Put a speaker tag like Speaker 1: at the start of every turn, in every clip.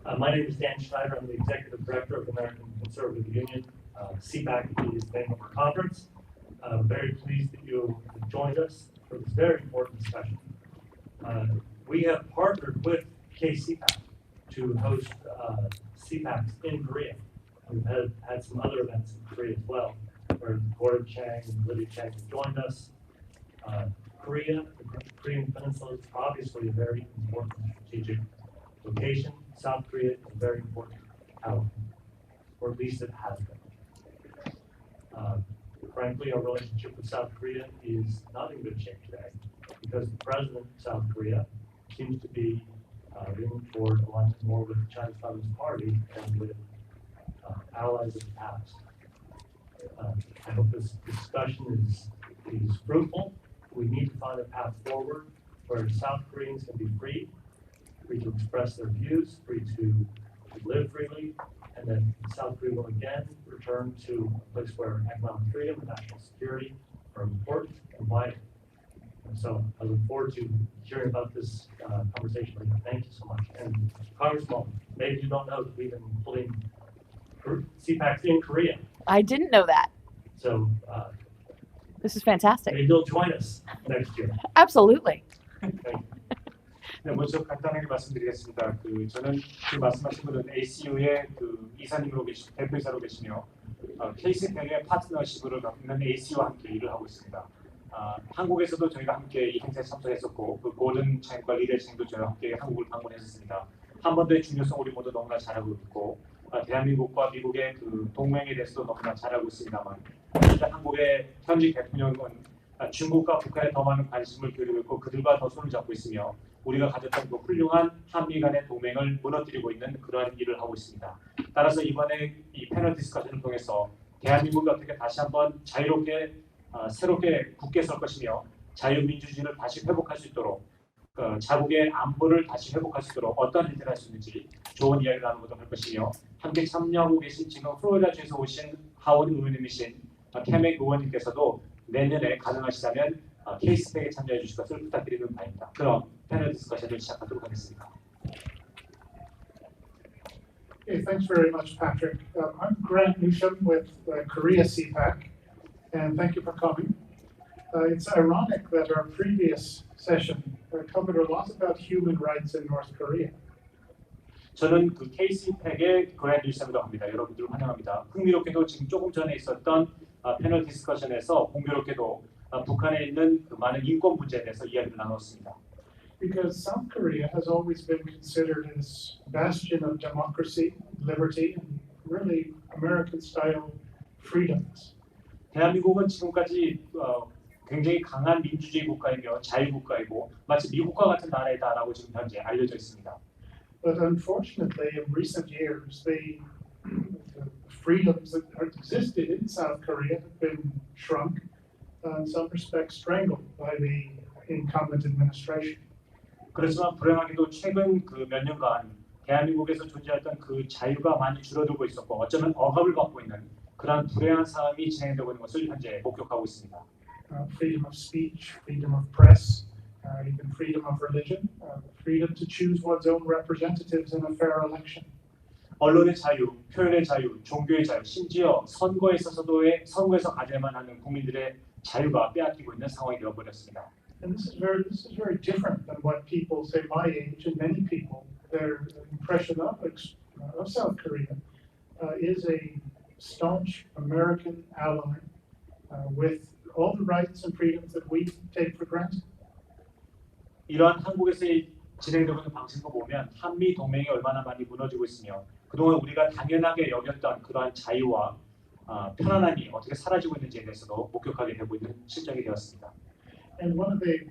Speaker 1: My name is Dan Schneider. I'm the Executive Director of the American Conservative Union. Cpac is the name of our conference. I'm very pleased that you have joined us for this very important discussion. We have partnered with KCPAC to host Cpacs in Korea. We've had some other events in Korea as well, where Gordon Chang and Lydia Chang have joined us. Korea, the Korean Peninsula, is obviously a very important strategic location. South Korea is a very important ally, or at least it has been. Frankly, our relationship with South Korea is not in good shape today because the president of South Korea seems to be leaning toward aligning more with the Chinese Communist Party than with allies of the past. I hope this discussion is fruitful. We need to find a path forward where South Koreans can be free to express their views, free to live freely, and then South Korea will again return to a place where economic freedom and national security are important and vital. And so I look forward to hearing about this conversation. Thank you so much. And Congressman, maybe you don't know that we've been pulling Cpacs in Korea.
Speaker 2: I didn't know that.
Speaker 1: So
Speaker 2: this is fantastic.
Speaker 1: maybe you'll join us next year.
Speaker 2: Absolutely.
Speaker 1: Thank you.
Speaker 3: 네, 먼저 간단하게 말씀드리겠습니다. 저는 지금 말씀하신 분은 ACU의 이사님으로 대표이사로 계시며 KCPAC의 파트너십으로 있는 ACU와 함께 일을 하고 있습니다. 한국에서도 저희가 함께 이 행사에 참석했었고 고든 챙과 리더 챙도 저희와 함께 한국을 방문했었습니다. 한반도의 중요성 우리 모두 너무나 잘 알고 있고 대한민국과 미국의 동맹에 대해서도 너무나 잘 알고 있습니다만 일단 한국의 현직 대통령은 중국과 북한에 더 많은 관심을 기울이고 있고 그들과 더 손을 잡고 있으며 우리가 가졌던 훌륭한 한미 간의 동맹을 무너뜨리고 있는 그러한 일을 하고 있습니다. 따라서 이번에 이 패널 디스커션을 통해서 대한민국이 어떻게 다시 한번 자유롭게 새롭게 굳게 설 것이며 자유민주주의를 다시 회복할 수 있도록 자국의 안보를 다시 회복할 수 있도록 어떤 일들을 할 수 있는지 좋은 이야기를 나누도록 할 것이며 함께 참여하고 계신 지금 플로리다주에서 오신 하원 의원님이신 케맥 의원님께서도 내년에 가능하시다면 케이스팩에 참여해 주실 것을 부탁드리는 바입니다. 그럼 패널 디스커션을 시작하도록 하겠습니다.
Speaker 4: Okay, thanks very much, Patrick. I'm Grant Newsham with Korea Cpac, and thank you for coming. It's ironic that our previous session covered a lot about human rights in North Korea.
Speaker 3: 저는 KCPAC의 그랜트 뉴섬이라고 합니다. 여러분들 환영합니다. 흥미롭게도 지금 조금 전에 있었던 패널 디스커션에서 공교롭게도 북한에 있는 많은 인권 문제에 대해서 이야기를 나눴습니다.
Speaker 4: Because South Korea has always been considered as bastion of democracy, liberty, and really American-style freedoms.
Speaker 3: 대한민국은 지금까지 굉장히 강한 민주주의 국가이며 자유 국가이고 마치 미국과 같은 나라이다라고 지금 현재 알려져 있습니다.
Speaker 4: But unfortunately, in recent years, the freedoms that existed in South Korea have been shrunk, in some respects strangled by the incumbent administration.
Speaker 3: 그렇지만 불행하게도 최근 몇 년간 대한민국에서 존재했던 그 자유가 많이 줄어들고 있었고 어쩌면 억압을 받고 있는 그러한 불행한 상황이 진행되고 있는 것을 현재 목격하고 있습니다.
Speaker 4: Freedom of speech, freedom of press, even freedom of religion, freedom to choose one's own representatives in a fair election.
Speaker 3: 언론의 자유, 표현의 자유, 종교의 자유, 심지어 선거에 있어서도의 선거에서 가져야만 하는 국민들의 자유가 빼앗기고 있는 상황이 되어버렸습니다.
Speaker 4: And this is very different than what people say my age and many people their impression of South Korea is a staunch American ally with all the rights and freedoms that we take for granted.
Speaker 3: 이러한 한국에서 진행되고 있는 방식을 보면 한미 동맹이 얼마나 많이 무너지고 있으며 그동안 우리가 당연하게 여겼던 그러한 자유와 편안함이 어떻게 사라지고 있는지에 대해서도 목격하게 되고 있는 실정이 되었습니다.
Speaker 4: And one of the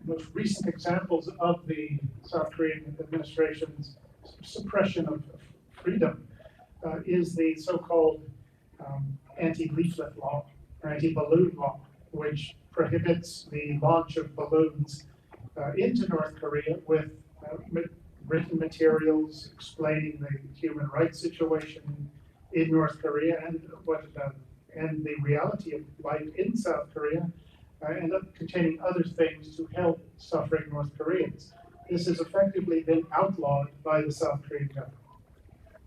Speaker 4: most recent examples of the South Korean administration's suppression of freedom is the so-called anti-leaflet law, or anti-balloon law, which prohibits the launch of balloons into North Korea with written materials explaining the human rights situation in North Korea and the reality of life in South Korea, and containing other things to help suffering North Koreans. this has effectively been outlawed by the South Korean government.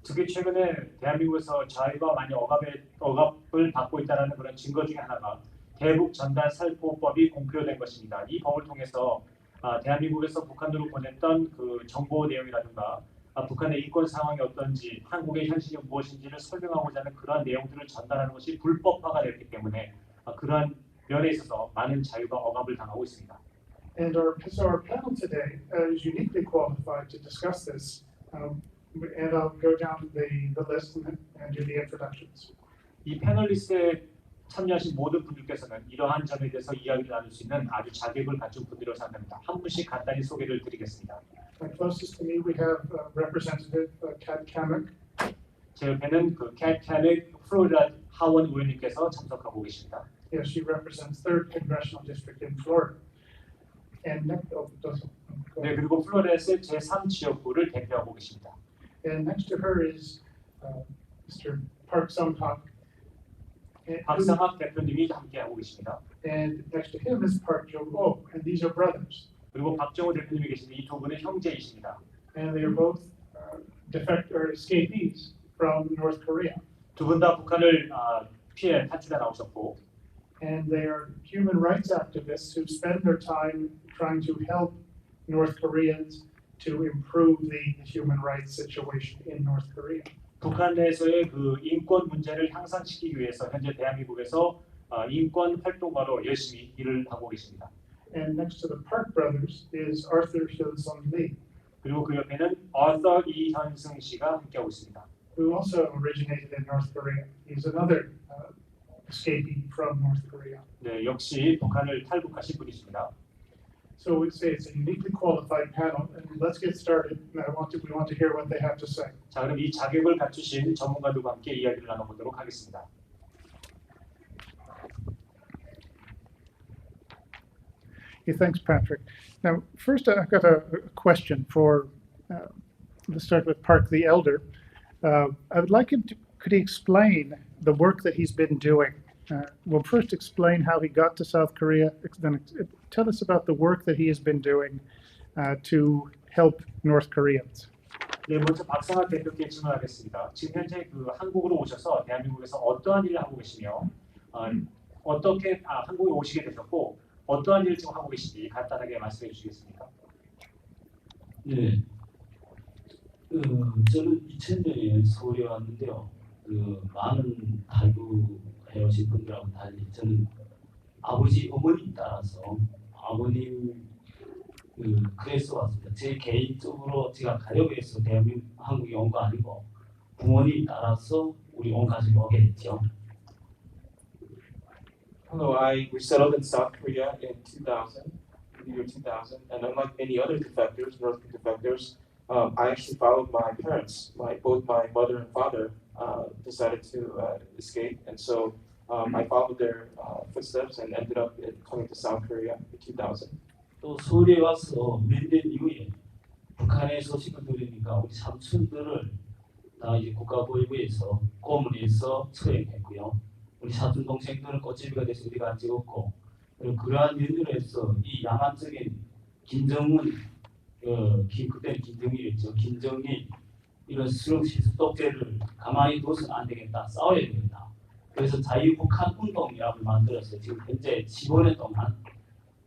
Speaker 3: 특히 최근에 대한민국에서 자유가 많이 억압을 받고 있다는 그런 증거 중에 하나가 대북 전단 살포법이 공표된 것입니다. 이 법을 통해서 대한민국에서 북한으로 보냈던 그 정보 내용이라든가 북한의 인권 상황이 어떤지 한국의 현실이 무엇인지를 설명하고자 하는 그러한 내용들을 전달하는 것이 불법화가 됐기 때문에 그러한 면에 있어서 많은 자유가 억압을 당하고 있습니다.
Speaker 4: And so our panel today is uniquely qualified to discuss this. And I'll go down the list and do the introductions.
Speaker 3: 이 패널리스트에 참여하신 모든 분들께서는 이러한 점에 대해서 이야기를 나눌 수 있는 아주 자격을 갖춘 분들이라고 생각합니다. 한 분씩 간단히 소개를 드리겠습니다.
Speaker 4: Closest to me, we have Representative Cpac.
Speaker 3: 제 옆에는 그 Cpac 플로리다 하원 의원님께서 참석하고 계십니다.
Speaker 4: Yes, she represents 3rd Congressional District in Florida. And
Speaker 3: 네, 그리고 플로리다의 제3 지역구를 대표하고 계십니다.
Speaker 4: And next to her is Mr. Park Sung-hak.
Speaker 3: 박상학 대표님이 함께하고 계십니다.
Speaker 4: And next to him is Park Jong-oh, and these are brothers.
Speaker 3: 그리고 박정호 대표님이 계신데 이 두 분은 형제이십니다.
Speaker 4: And they are both escapees from North Korea.
Speaker 3: 두 분 다 북한을 피해 탈출해 나오셨고,
Speaker 4: and they are human rights activists who spend their time trying to help North Koreans to improve the human rights situation in North Korea.
Speaker 3: 북한 내에서의 그 인권 문제를 향상시키기 위해서 현재 대한민국에서 인권 활동가로 열심히 일을 하고 계십니다.
Speaker 4: And next to the Park brothers is Arthur Hyun-sung Lee,
Speaker 3: 그리고 그 옆에는 아서 이현승 씨가 함께하고 있습니다.
Speaker 4: who also originated in North Korea. He's another escapee from North Korea.
Speaker 3: 네, 역시 북한을 탈북하신 분이십니다.
Speaker 4: So we'd say it's a uniquely qualified panel, and let's get started. We want to hear what they have to say.
Speaker 3: 자, 그럼 이 자격을 갖추신 전문가들과 함께 이야기를 나눠보도록 하겠습니다.
Speaker 4: Okay, thanks, Patrick. Now, first, I've got a question for. Let's start with Park the Elder. I would like him to. Could he explain the work that he's been doing? Well, first explain how he got to South Korea. Then tell us about the work that he has been doing to help North Koreans.
Speaker 3: 네, 먼저 박상학 대표께 질문하겠습니다. 지금 현재 그 한국으로 오셔서 대한민국에서 어떠한 일을 하고 계시며 어떻게 한국에 오시게 되셨고 어떠한 일을 지금 하고 계신지 간단하게 말씀해 주시겠습니까?
Speaker 5: 네, 저는 2000년에 서울에 왔는데요. 많은 탈북해 오신 분들하고 달리 저는 아버지, 어머님 따라서 아버님 그래서 왔습니다. 제 개인적으로 제가 가려고 해서 대한민국 한국에 온 거 아니고 부모님 따라서 우리 온 가족이 오게 됐죠.
Speaker 6: Hello, I resettled in South Korea in 2000, the year 2000, and unlike many other defectors, North Korean defectors, I actually followed my parents. Both my mother and father decided to escape, and so I followed their footsteps and ended up coming to South Korea in 2000.
Speaker 5: 또 서울에 와서 몇 년 이후에 북한의 소식을 들으니까 우리 삼촌들을 다 이제 국가보위부에서 고문해서 처형했고요. 우리 사촌 동생들은 꽃제비가 돼서 우리가 안 찍었고, 그리고 그러한 연유로 해서 이 양안적인 김정은 그때는 김정일이었죠. 김정일 이런 실수독재를 가만히 둬서는 안 되겠다. 싸워야 되겠다. 그래서 자유북한 운동이라고 만들어서 지금 현재 15년 동안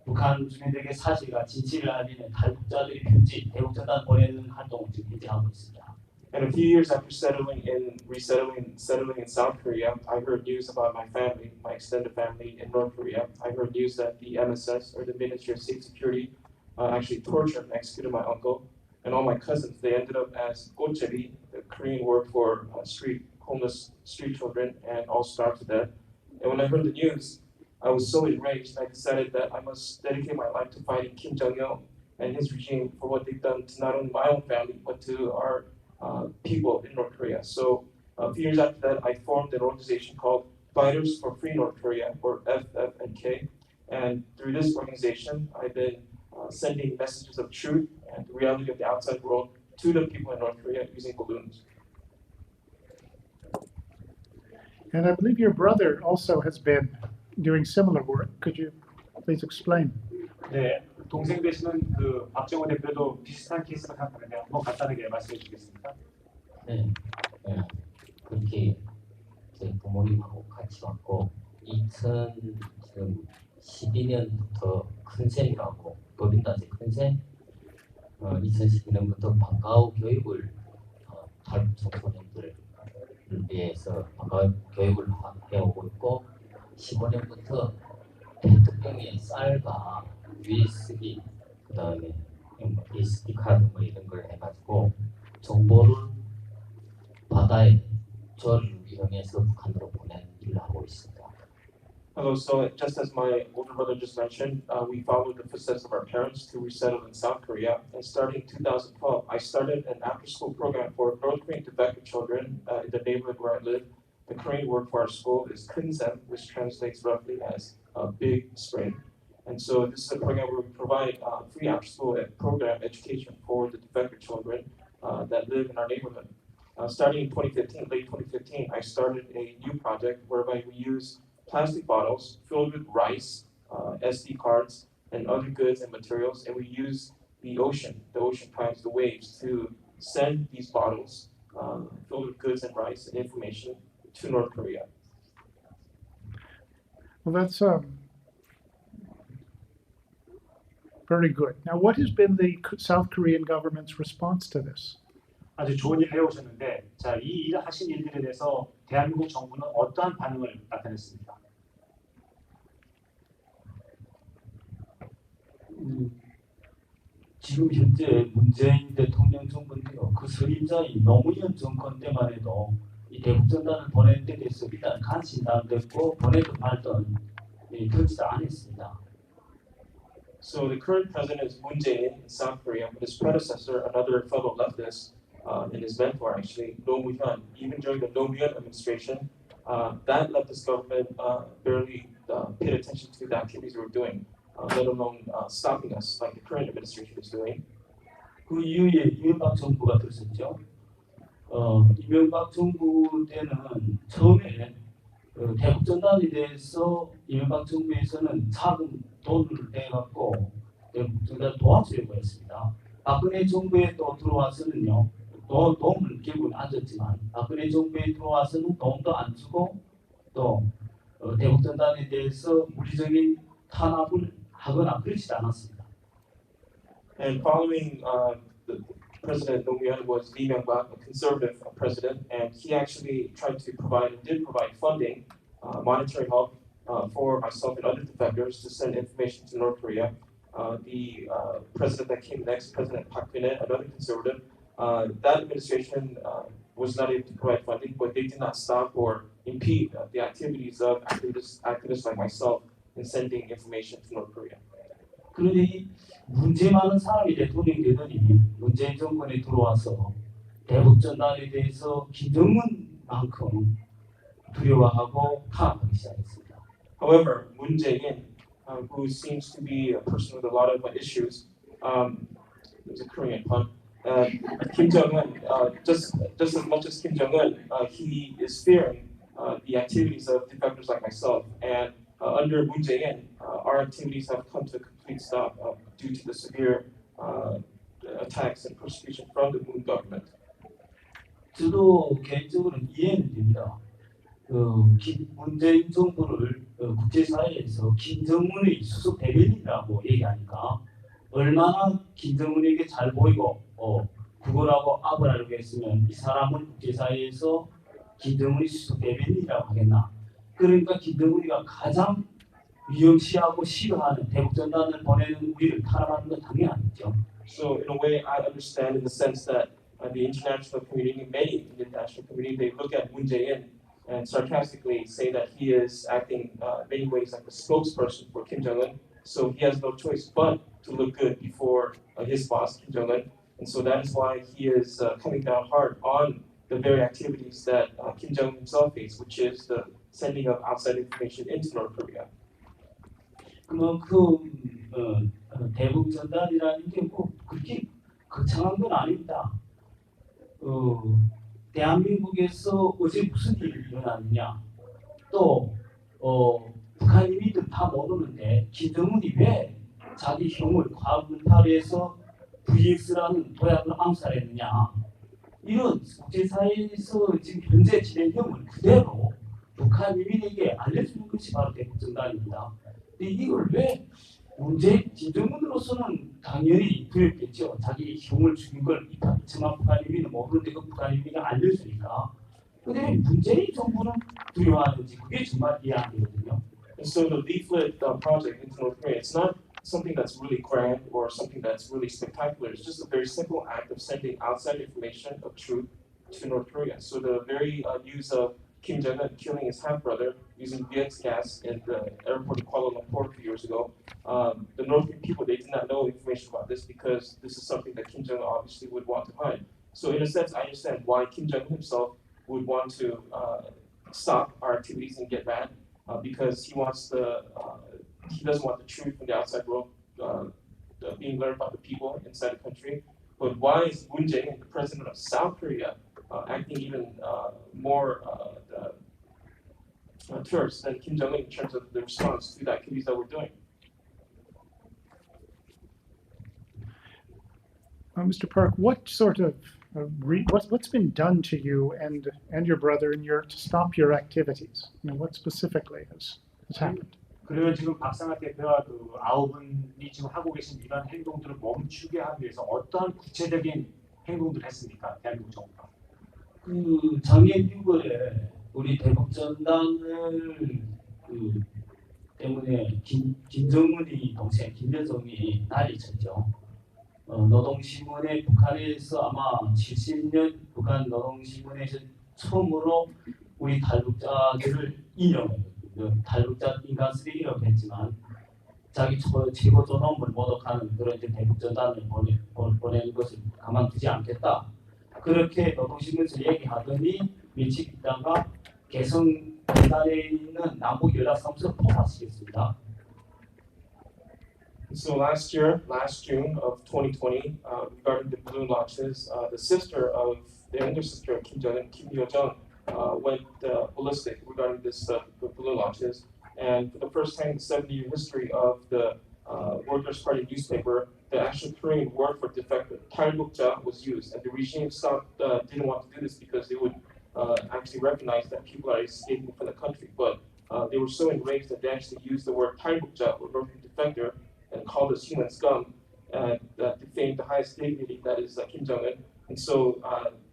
Speaker 5: 북한 주민들에게 사실과 진실을 알리는 탈북자들의 편지, 대북전단 보내는 활동을 지금 현재 하고 있습니다.
Speaker 6: And a few years after settling in South Korea, I heard news about my family, my extended family in North Korea. I heard news that the MSS, or the Ministry of State Security, actually tortured and executed my uncle and all my cousins. They ended up as 꽃제비, the Korean word for homeless street children, and all starved to death. And when I heard the news, I was so enraged. I decided that I must dedicate my life to fighting Kim Jong-il and his regime for what they've done to not only my own family but to our people in North Korea. So a few years after that, I formed an organization called Fighters for Free North Korea, or FFNK. And through this organization, I've been sending messages of truth and the reality of the outside world to the people in North Korea using balloons.
Speaker 4: And I believe your brother also has been doing similar work. Could you please explain?
Speaker 3: 네, 동생 되시는 그 박정호 대표도 비슷한 케이스가 생각하는데 한번 간단하게 말씀해 주시겠습니까?
Speaker 5: 네, 네. 그렇게 저희 부모님하고 같이 왔고 2012년부터 큰셈이라고 법인단체 큰셈 2012년부터 방과후 교육을 탈북 청소년들을 위해서 방과후 교육을 해오고 있고 15년부터 페트병에 쌀과 USB 그다음에 SD 카드 뭐 이런 걸 해가지고 정보를 바다에 저를 이용해서 북한으로 보내는 일을 하고 있습니다.
Speaker 6: Hello, so just as my older brother just mentioned, we followed the footsteps of our parents to resettle in South Korea. And starting in 2012, I started an after-school program for North Korean defective children in the neighborhood where I live. The Korean word for our school is Kunsem, which translates roughly as big spring. And so this is a program where we provide free after-school program education for the defective children that live in our neighborhood. Starting in 2015, late 2015, I started a new project whereby we use plastic bottles filled with rice, SD cards, and other goods and materials, and we use the ocean times, the waves, to send these bottles filled with goods and rice and information to North Korea.
Speaker 4: Well, that's very good. Now, what has been the South Korean government's response to this?
Speaker 3: 아주 좋은 일 해오셨는데, 자, 이 일을 하신 일들에 대해서 대한민국 정부는 어떠한 반응을 나타냈습니까?
Speaker 5: 지금 현재 문재인 대통령 정부인데요. 그 선임자인 노무현 정권 때만 해도 이 대북전단을 보낸 데 대해서 일단 관심도 안 됐고 보내든 말든 그렇지도 않았습니다.
Speaker 6: So the current president is Moon Jae-in in South Korea, but his predecessor, another fellow leftist, and his mentor actually, Roh Moo-hyun, even during the Roh Moo-hyun administration, that leftist government barely paid attention to the activities we were doing, let alone stopping us like the current administration is doing.
Speaker 5: 그 이후에 이명박 정부가 들었었죠. 이명박 정부 때는 처음에 대북전단에 대해서 이명박 정부에서는 자금 돈을 내갖고 대북전단 도와주려고 했습니다. 박근혜 정부에 또 들어와서는요. 도움을 결국은 안 줬지만 박근혜 정부에 들어와서는 도움도 안 주고 또 대북전단에 대해서 물리적인 탄압을 하거나 그러지 않았습니다.
Speaker 6: And following the President Roh Moo-hyun was Lee Myung-bak, a conservative president, and he actually tried to provide and did provide funding, monetary help for myself and other defectors to send information to North Korea. The president that came next, President Park Geun-hye, another conservative, that administration was not able to provide funding, but they did not stop or impede the activities of activists like myself in sending information to North Korea.
Speaker 5: 그런데 이 문제 많은 사람이 대통령이 되더니 문재인 정권에 들어와서 대북전단에 대해서 김정은만큼 두려워하고 탄압하기 시작했습니다.
Speaker 6: However, Moon Jae-in, who seems to be a person with a lot of issues, there's a Korean pun. Kim Jong-un, just as much as Kim Jong-un, he is fearing the activities of defectors like myself. And under Moon Jae-in, our activities have come to a complete stop due to the severe attacks and persecution from the Moon government.
Speaker 5: 저도 개인적으로는 이해는 됩니다. 문재인 정부를 국제사회에서 김정은의 수석 대변인이라고 얘기하니까 얼마나 김정은에게 잘 보이고 구걸하고 압을하려고 했으면 이 사람을 국제사회에서 김정은의 수석 대변인이라고 하겠나. 그러니까 김정은이가 가장 위험시하고 싫어하는 대북전단을 보내는 우리를 탄압하는 건 당연히 아니죠.
Speaker 6: So in a way, I understand in the sense that the international community, many in the international community, they look at Moon Jae-in and sarcastically say that he is acting in many ways like a spokesperson for Kim Jong-un. So he has no choice but to look good before his boss, Kim Jong-un. And so that is why he is coming down hard on the very activities that Kim Jong-un himself hates, which is the sending of outside information into North Korea.
Speaker 5: 그만큼 대북전단이라는 게 뭐 그렇게 거창한 건 아닙니다. 대한민국에서 어제 무슨 일이 일어났느냐 또 북한 이민들 다 모르는데 김정은이 왜 자기 형을 과문탈해서 VX라는 도약을 암살했느냐. 이런 국제사회에서 지금 현재 진행형을 그대로 북한 유민에게 알려주는 것이 바로 대북전단입니다. 근데 이걸 왜 김정은으로서는 당연히 두렵겠죠. 자기 형을 죽인 걸 이참만 북한 유민은 모르는데 그 북한 유민이 알려주니까. 근데 문재인 정부는 두려워하는지 그게 정말 이해 안 되거든요.
Speaker 6: And so the leaflet project into North Korea, it's not something that's really grand or something that's really spectacular. It's just a very simple act of sending outside information of truth to North Korea. So the very use of Kim Jong-un killing his half-brother using VX gas in the airport of Kuala Lumpur a few years ago, the North Korean people, they did not know information about this because this is something that Kim Jong-un obviously would want to hide. So in a sense, I understand why Kim Jong-un himself would want to stop our activities and get mad because he doesn't want the truth from the outside world being learned by the people inside the country. But why is Moon Jae-in, the president of South Korea, acting even more terse than Kim Jong-un in terms of the response to the activities that we're doing?
Speaker 4: Mr. Park, what sort of what's been done to you and your brother to stop your activities? What specifically has happened?
Speaker 3: 그러면 지금 박상학 대표와 그 9분이 지금 하고 계신 이런 행동들을 멈추게 하기 위해서 어떠한 구체적인 행동들을 했습니까? 대한민국 정부가.
Speaker 5: 그 작년 6월에 우리 대북전단을 때문에 김정은이 동생 김여정이 난리쳤죠. 노동신문에 북한에서 아마 70년 북한 노동신문에서 처음으로 우리 탈북자들을 인용했거든요. 탈북자 인간 쓰레기라고 했지만 자기 최고 존엄을 모독하는 그런 대북전단을 보내는 것을 가만두지 않겠다. 그렇게 노동신문에서 얘기하더니 며칠 있다가 개성단에 있는 남북연락사무소를 폭파시켰습니다.
Speaker 6: So last June of 2020, regarding the balloon launches, the younger sister of Kim Jong-un, Kim Yo-jung, went ballistic regarding this balloon launches. And for the first time in the 70-year history of the Workers' Party newspaper, the actual Korean word for defector, 탈북자, was used. And the regime didn't want to do this because they would actually recognize that people are escaping from the country. But they were so enraged that they actually used the word 탈북자, or North Korean defector, and called us human scum, and defamed the highest dignity, that is Kim Jong-un. And so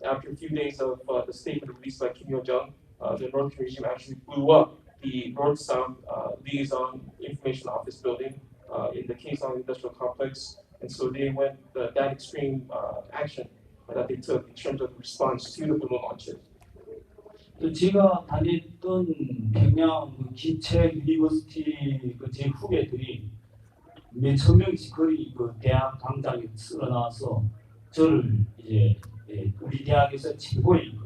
Speaker 6: after a few days of the statement released by Kim Yo-jung, the North Korean regime actually blew up the North-South Liaison Information Office building in the Kaesong Industrial Complex. And so they went that extreme action that they took in terms of the response to the balloon launches.
Speaker 5: 또 제가 다녔던 평양 기체 유니버시티 제 후배들이 몇천 명씩 거의 대학 강당에 쓸어 나와서 저를 이제 우리 대학에서 최고의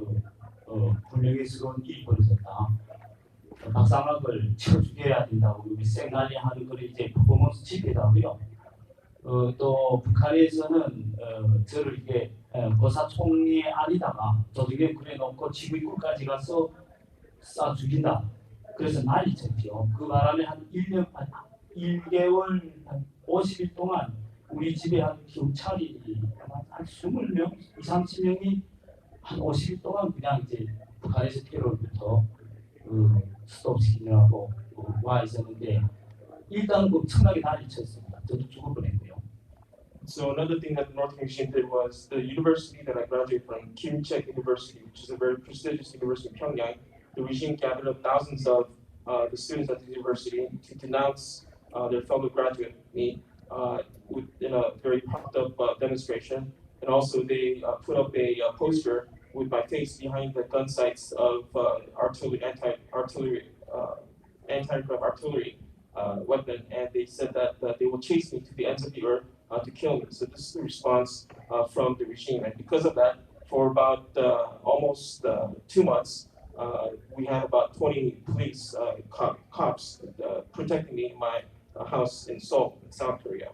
Speaker 5: 불명예스러운 일이 벌어졌다. 박상학을 쳐 죽여야 된다고 생난리하는 걸 이제 퍼포먼스 집회다고요. 또 북한에서는 저를 이게 거사총리 안에다가 조직에 그래놓고 지구입구까지 가서 쏴 죽인다. 그래서 난리쳤죠. 그 바람에 한 1개월, 한 50일 동안 우리 집에 한 경찰이 한 20명, 30명이 한 50일 동안 그냥 이제 북한에서 테러부터 스톱시키느라고 와 있었는데 일단 엄청나게 난리쳤습니다. 저도 죽을 뻔했고요.
Speaker 6: So another thing that the North Korean regime did was the university that I graduated from, Cpac University, which is a very prestigious university in Pyongyang. The regime gathered up thousands of the students at the university to denounce their fellow graduate, me, in a very pumped up demonstration. And also they put up a poster with my face behind the gun sights of anti-aircraft artillery weapon, and they said that they will chase me to the ends of the earth to kill me. So this is the response from the regime, and because of that, for about almost 2 months, we had about 20 police cops protecting me in my house in Seoul, in South Korea.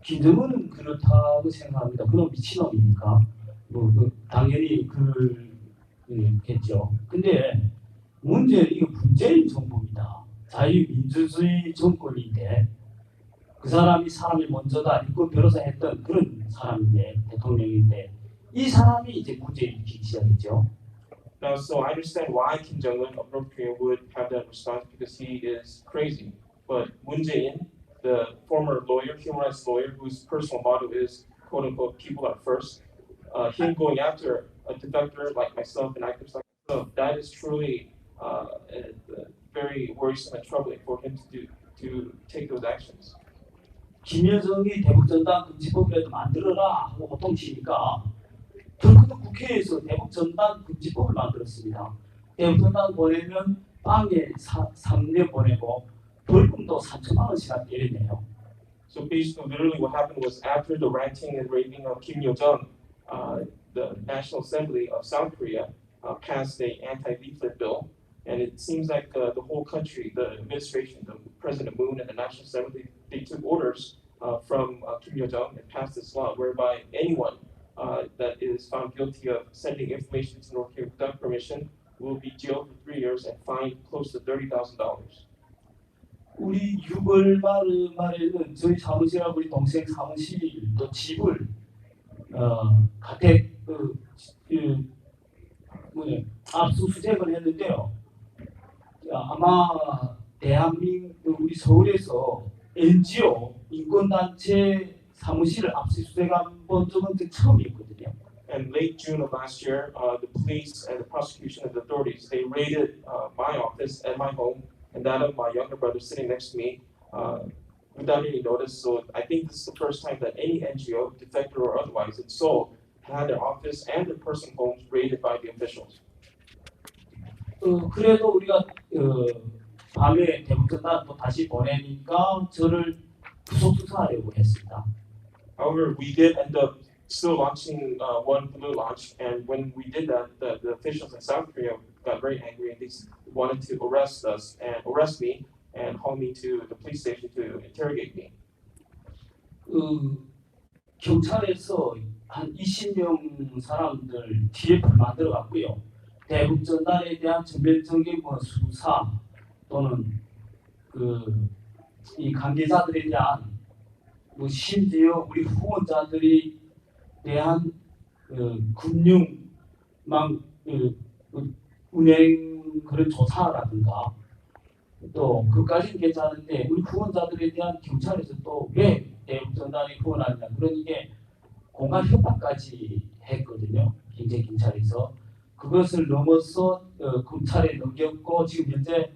Speaker 5: 김정은은 그렇다고 생각합니다. 그놈 미친놈이니까 당연히 그렇겠죠. 근데 문제는 이거 문재인 정부입니다. 자유민주주의 정권인데 그 사람이 먼저다 인권 변호사 했던 그런 사람인데 대통령인데 이 사람이 이제 문제 일으키기 시작했죠.
Speaker 6: Now, so I understand why Kim Jong-un of North Korea would have that response because he is crazy. But Moon Jae-in, the former lawyer, human rights lawyer, whose personal motto is "quote unquote" people are first, him going after a defector like myself and actors like myself, that is truly very worrisome and troubling for him to take those actions.
Speaker 5: 김여정이 대북전단 금지법이라도 만들어라 하고 호통치니까 결국은 국회에서 대북전단 금지법을 만들었습니다. 대북전단 보내면 빵에 3년 보내고 벌금도 3천만 원씩이나 때리네요.
Speaker 6: So basically, literally what happened was after the ranting and raving of Kim Yo-jong, the National Assembly of South Korea passed an anti-leaflet bill, and it seems like the whole country, the administration, the President Moon and the National Assembly, they took orders from Kim Yo-jong and passed this law whereby anyone that is found guilty of sending information to North Korea without permission will be jailed for 3 years and fined close to $30,000.
Speaker 5: 우리 6월 말에는 저희 사무실하고 우리 동생 사무실 또 집을 가택 압수수색을 했는데요. 아마 대한민국 우리 서울에서 NGO 인권단체 사무실을 압수수색한 번 적은 처음이었거든요.
Speaker 6: And late June of last year, the police and the prosecution and the authorities, they raided my office and my home and that of my younger brother sitting next to me without any notice. So I think this is the first time that any NGO, defector or otherwise, in Seoul had their office and their personal homes raided by the officials.
Speaker 5: 그래도 우리가 밤에 대북전단 또 다시 보내니까 저를 구속 수사하려고 했습니다.
Speaker 6: However, we did end up still launching one blue launch, and when we did that, the officials in South Korea got very angry and they wanted to arrest me and haul me to the police station to interrogate me.
Speaker 5: 경찰에서 한 20명 사람들 TF를 만들어 갔고요. 대북전단에 대한 전면적인 수사 또는 이 관계자들에 대한 심지어 우리 후원자들이 대한 금융망 운행 그런 조사라든가 또 그까지는 괜찮은데 우리 후원자들에 대한 경찰에서 또 왜 대북전단이 후원하느냐 그런 이게 공갈 협박까지 했거든요. 경찰에서 그것을 넘어서 검찰에 넘겼고 지금 현재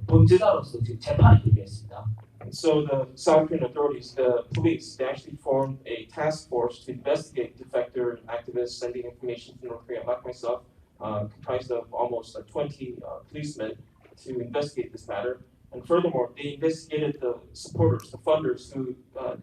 Speaker 5: 범죄자로서 지금 재판에 들어있습니다.
Speaker 6: So the South Korean authorities, the police, they actually formed a task force to investigate defector activists sending information to North Korea, like myself, comprised of almost 20 policemen to investigate this matter. And furthermore, they investigated the supporters, the funders who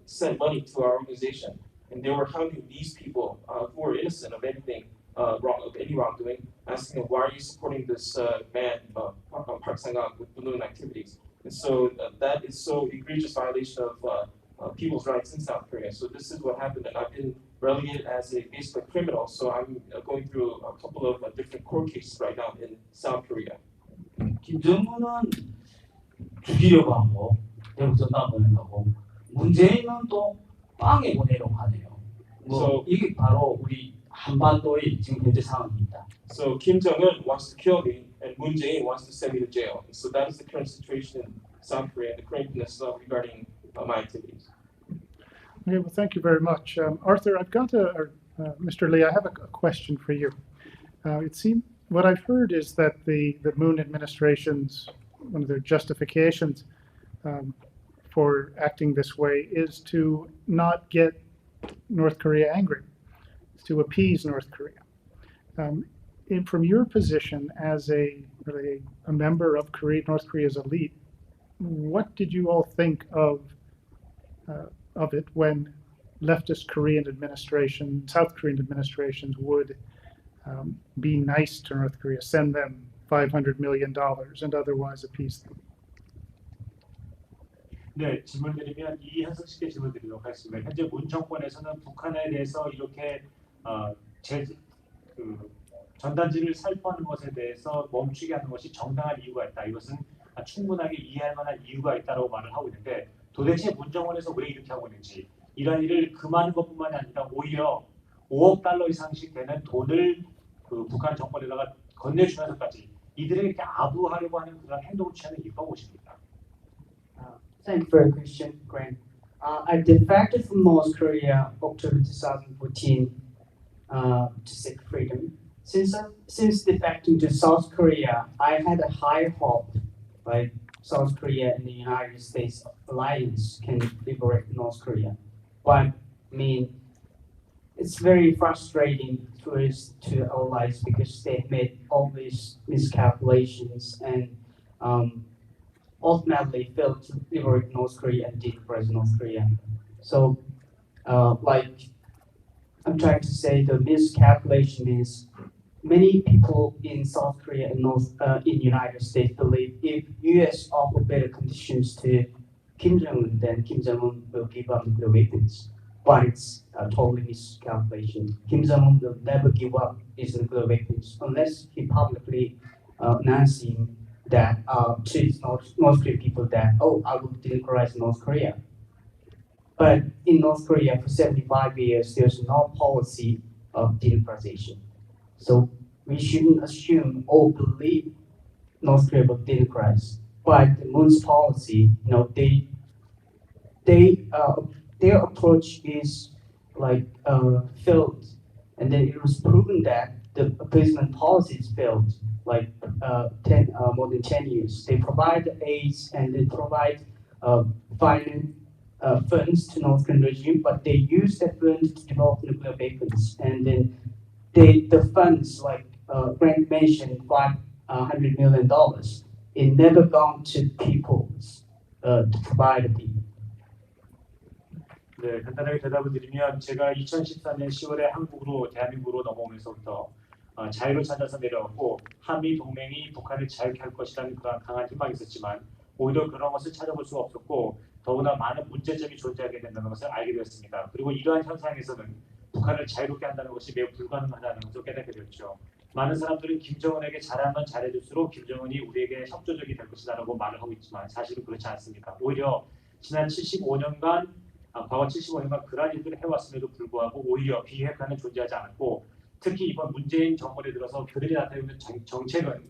Speaker 6: sent money to our organization. And they were hounding these people who were innocent of anything of any wrongdoing, asking them, why are you supporting this man, Park Sang-ak, with balloon activities? And so that is so egregious violation of people's rights in South Korea. So this is what happened, and I've been relegated as a basically criminal. So I'm going through a couple of different court cases right now in South Korea.
Speaker 5: 김정은은 죽이려고 하고 대북전단 보낸다고 문재인은 또 빵에 보내려고 하네요. 이게 바로 우리 한반도의 지금 현재 상황입니다.
Speaker 6: So Kim Jong-un wants to kill me, and Moon Jae-in wants to send me to jail. So that is the current situation in South Korea, the current peninsula regarding my activities.
Speaker 4: Okay, well, thank you very much. Arthur, I've got Mr. Lee, I have a question for you. It seems what I've heard is that the Moon administration's, one of their justifications for acting this way is to not get North Korea angry, to appease North Korea. From your position as a member of North Korea's elite, what did you all think of it when leftist Korean administration, South Korean administrations would be nice to North Korea, send them $500 million and otherwise appease them?
Speaker 3: 네, 질문 드리면 이해석식의 질문 드리도록 하겠습니다. 현재 문 정권에서는 북한에 대해서 이렇게 전단지를 살포하는 것에 대해서 멈추게 하는 것이 정당한 이유가 있다. 이것은 충분하게 이해할 만한 이유가 있다고 말을 하고 있는데 도대체 문정원에서 왜 이렇게 하고 있는지, 이러한 일을 금하는 것뿐만이 아니라 오히려 5억 달러 이상씩 되는 돈을 그 북한 정권에다가 건네주면서까지 이들에게 이렇게 아부하려고 하는 그런 행동을 취하는 이유가 무엇입니까?
Speaker 7: Thank you for your question, Grant. I defected from North Korea October 2014 to seek freedom. Since defecting to South Korea, I had a high hope, like South Korea and the United States alliance can liberate North Korea. But I mean, it's very frustrating to our lives because they made all these miscalculations and ultimately failed to liberate North Korea and denuclearize North Korea. So, like I'm trying to say, the miscalculation is many people in South Korea and in United States believe if U.S. offer better conditions to Kim Jong-un, then Kim Jong-un will give up nuclear weapons. But it's a totally miscalculation. Kim Jong-un will never give up his nuclear weapons unless he publicly announcing that to North Korean people that, oh, I will denuclearize North Korea. But in North Korea for 75 years, there's no policy of denuclearization. So we shouldn't assume or believe North Korea will denuclearize. But the Moon's policy, their approach is like failed, and then it was proven that the appeasement policy is failed. Like more than 10 years, they provide aids and they provide funds to North Korean regime, but they use that funds to develop nuclear weapons, and then the funds like Grant mentioned, $500 million, it never gone to people to provide the people.
Speaker 3: 네, 간단하게 대답을 드리면 제가 2014년 10월에 대한민국으로 넘어오면서부터 자유를 찾아서 내려왔고 한미 동맹이 북한을 자유케 할 것이라는 그런 강한 희망이 있었지만 오히려 그런 것을 찾아볼 수가 없었고 더구나 많은 문제점이 존재하게 된다는 것을 알게 되었습니다. 그리고 이러한 현상에서는 북한을 자유롭게 한다는 것이 매우 불가능하다는 것을 깨닫게 되었죠. 많은 사람들은 김정은에게 잘하면 잘해줄수록 김정은이 우리에게 협조적이 될 것이다라고 말을 하고 있지만 사실은 그렇지 않습니다. 오히려 지난 75년간 과거 75년간 그러한 일들을 해왔음에도 불구하고 오히려 비핵화는 존재하지 않았고 특히 이번 문재인 정권에 들어서 그들이 나타내고 있는 정책은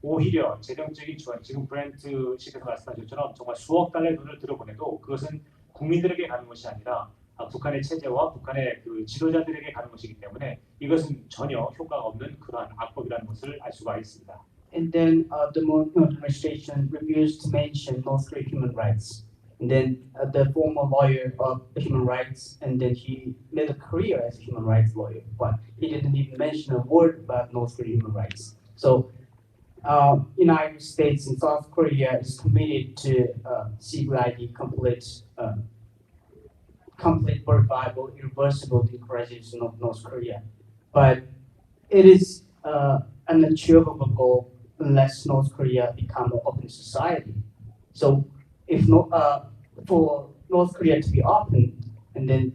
Speaker 3: 오히려 재정적인 지원, 지금 브랜트 씨께서 말씀하신 것처럼 정말 수억 달러의 돈을 들어보내도 그것은 국민들에게 가는 것이 아니라 북한의 체제와 북한의 그 지도자들에게 가는 것이기 때문에 이것은 전혀 효과가 없는 그러한 악법이라는 것을 알 수가 있습니다.
Speaker 7: And then the Moon administration refused to mention North Korean human rights. And then the former lawyer of human rights, and then he made a career as a human rights lawyer, but he didn't even mention a word about North Korean human rights. So, United States and South Korea is committed to CPID complete verifiable, irreversible denuclearization of North Korea. But it is an achievable goal unless North Korea become an open society. So if for North Korea to be open, and then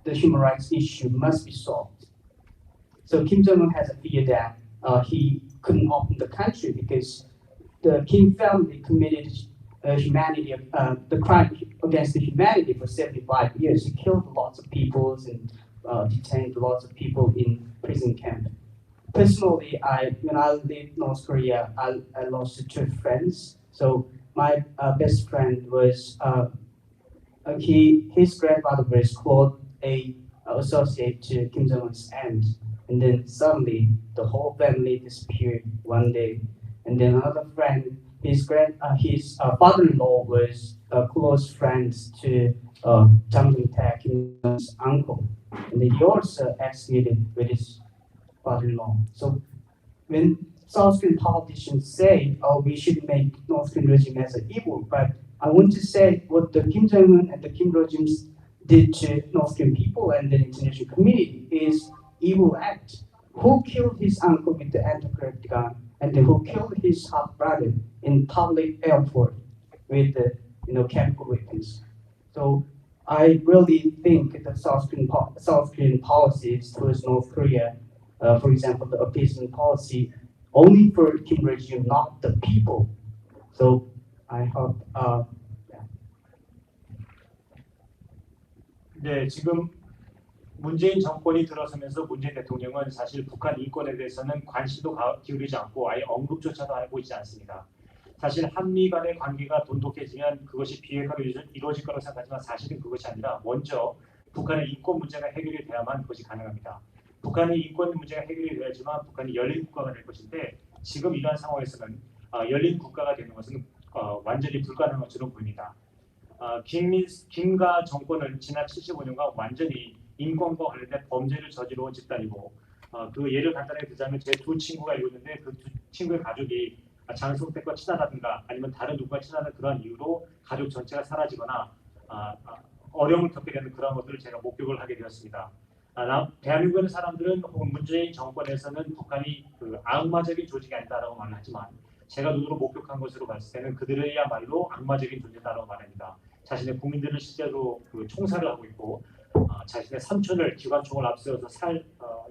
Speaker 7: the human rights issue must be solved. So Kim Jong-un has a fear that he couldn't open the country because the Kim family committed the crime against the humanity for 75 years. He killed lots of people and detained lots of people in prison camp. Personally, when I lived North Korea, I lost two friends. So my best friend was his grandfather was called a associate to Kim Jong-un's aunt, and then suddenly the whole family disappeared one day. And then another friend, his father-in-law was a close friend to Cpac, Kim Jong-un's uncle, and then he also executed with his father-in-law. So when South Korean politicians say, "Oh, we should make North Korean regime as an evil," but I want to say what the Kim Jong-un and the Kim regimes did to North Korean people and the international community is evil act. Who killed his uncle with the anti-gravity gun, and then who killed his half brother in public airport with the chemical weapons? So I really think that South Korean policies towards North Korea, for example, the appeasement policy, only for Kim regime, not the people. So I hope.
Speaker 3: 네, 지금 문재인 정권이 들어서면서 문재인 대통령은 사실 북한 인권에 대해서는 관심도 기울이지 않고 아예 언급조차도 하고 있지 않습니다. 사실 한미 간의 관계가 돈독해지면 그것이 비핵화로 이루어질 거라고 생각하지만 사실은 그것이 아니라 먼저 북한의 인권 문제가 해결이 돼야만 그것이 가능합니다. 북한의 인권 문제가 해결이 돼야지만 북한이 열린 국가가 될 것인데 지금 이러한 상황에서는 열린 국가가 되는 것은 완전히 불가능한 것으로 보입니다. 김가 정권은 지난 75년간 완전히 인권과 관련된 범죄를 저지러온 집단이고 그 예를 간단하게 들자면 제 두 친구가 있는데 그 두 친구의 가족이 장성택과 친하다든가 아니면 다른 누구가 친하다 그러한 이유로 가족 전체가 사라지거나 어려움을 겪게 되는 그런 것들을 제가 목격을 하게 되었습니다. 대한민국의 사람들은 혹은 문재인 정권에서는 북한이 그 악마적인 조직이 아니다라고 말을 하지만 제가 눈으로 목격한 것으로 봤을 때는 그들이야말로 악마적인 존재다라고 말합니다. 자신의 국민들을 실제로 그 총살을 하고 있고 자신의 삼촌을 기관총을 앞세워서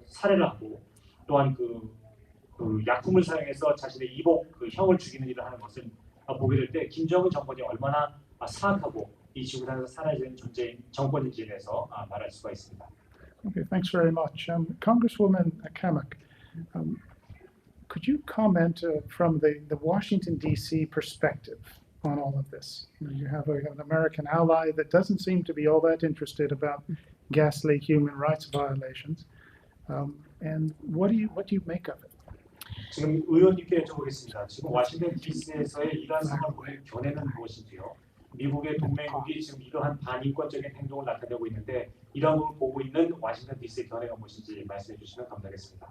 Speaker 3: 살해를 하고 또한 그 약품을 사용해서 자신의 이복 그 형을 죽이는 일을 하는 것을 보게 될 때 김정은 정권이 얼마나 사악하고 이 지구상에서 사라지는 존재인 정권인지에 대해서 말할 수가 있습니다.
Speaker 4: Okay, thanks very much. Congresswoman Cpac, could you comment from the Washington, D.C. perspective on all of this? You have an American ally that doesn't seem to be all that interested about ghastly human rights violations. And what do you make of it?
Speaker 3: 지금 의원님께 여쭤보겠습니다. 지금 워싱턴 DC에서의 이러한 상황의 견해는 무엇인지요? 미국의 동맹국이 지금 이러한 반인권적인 행동을 나타내고 있는데 이러한 걸 보고 있는 워싱턴 DC의 견해가 무엇인지 말씀해 주시면 감사하겠습니다.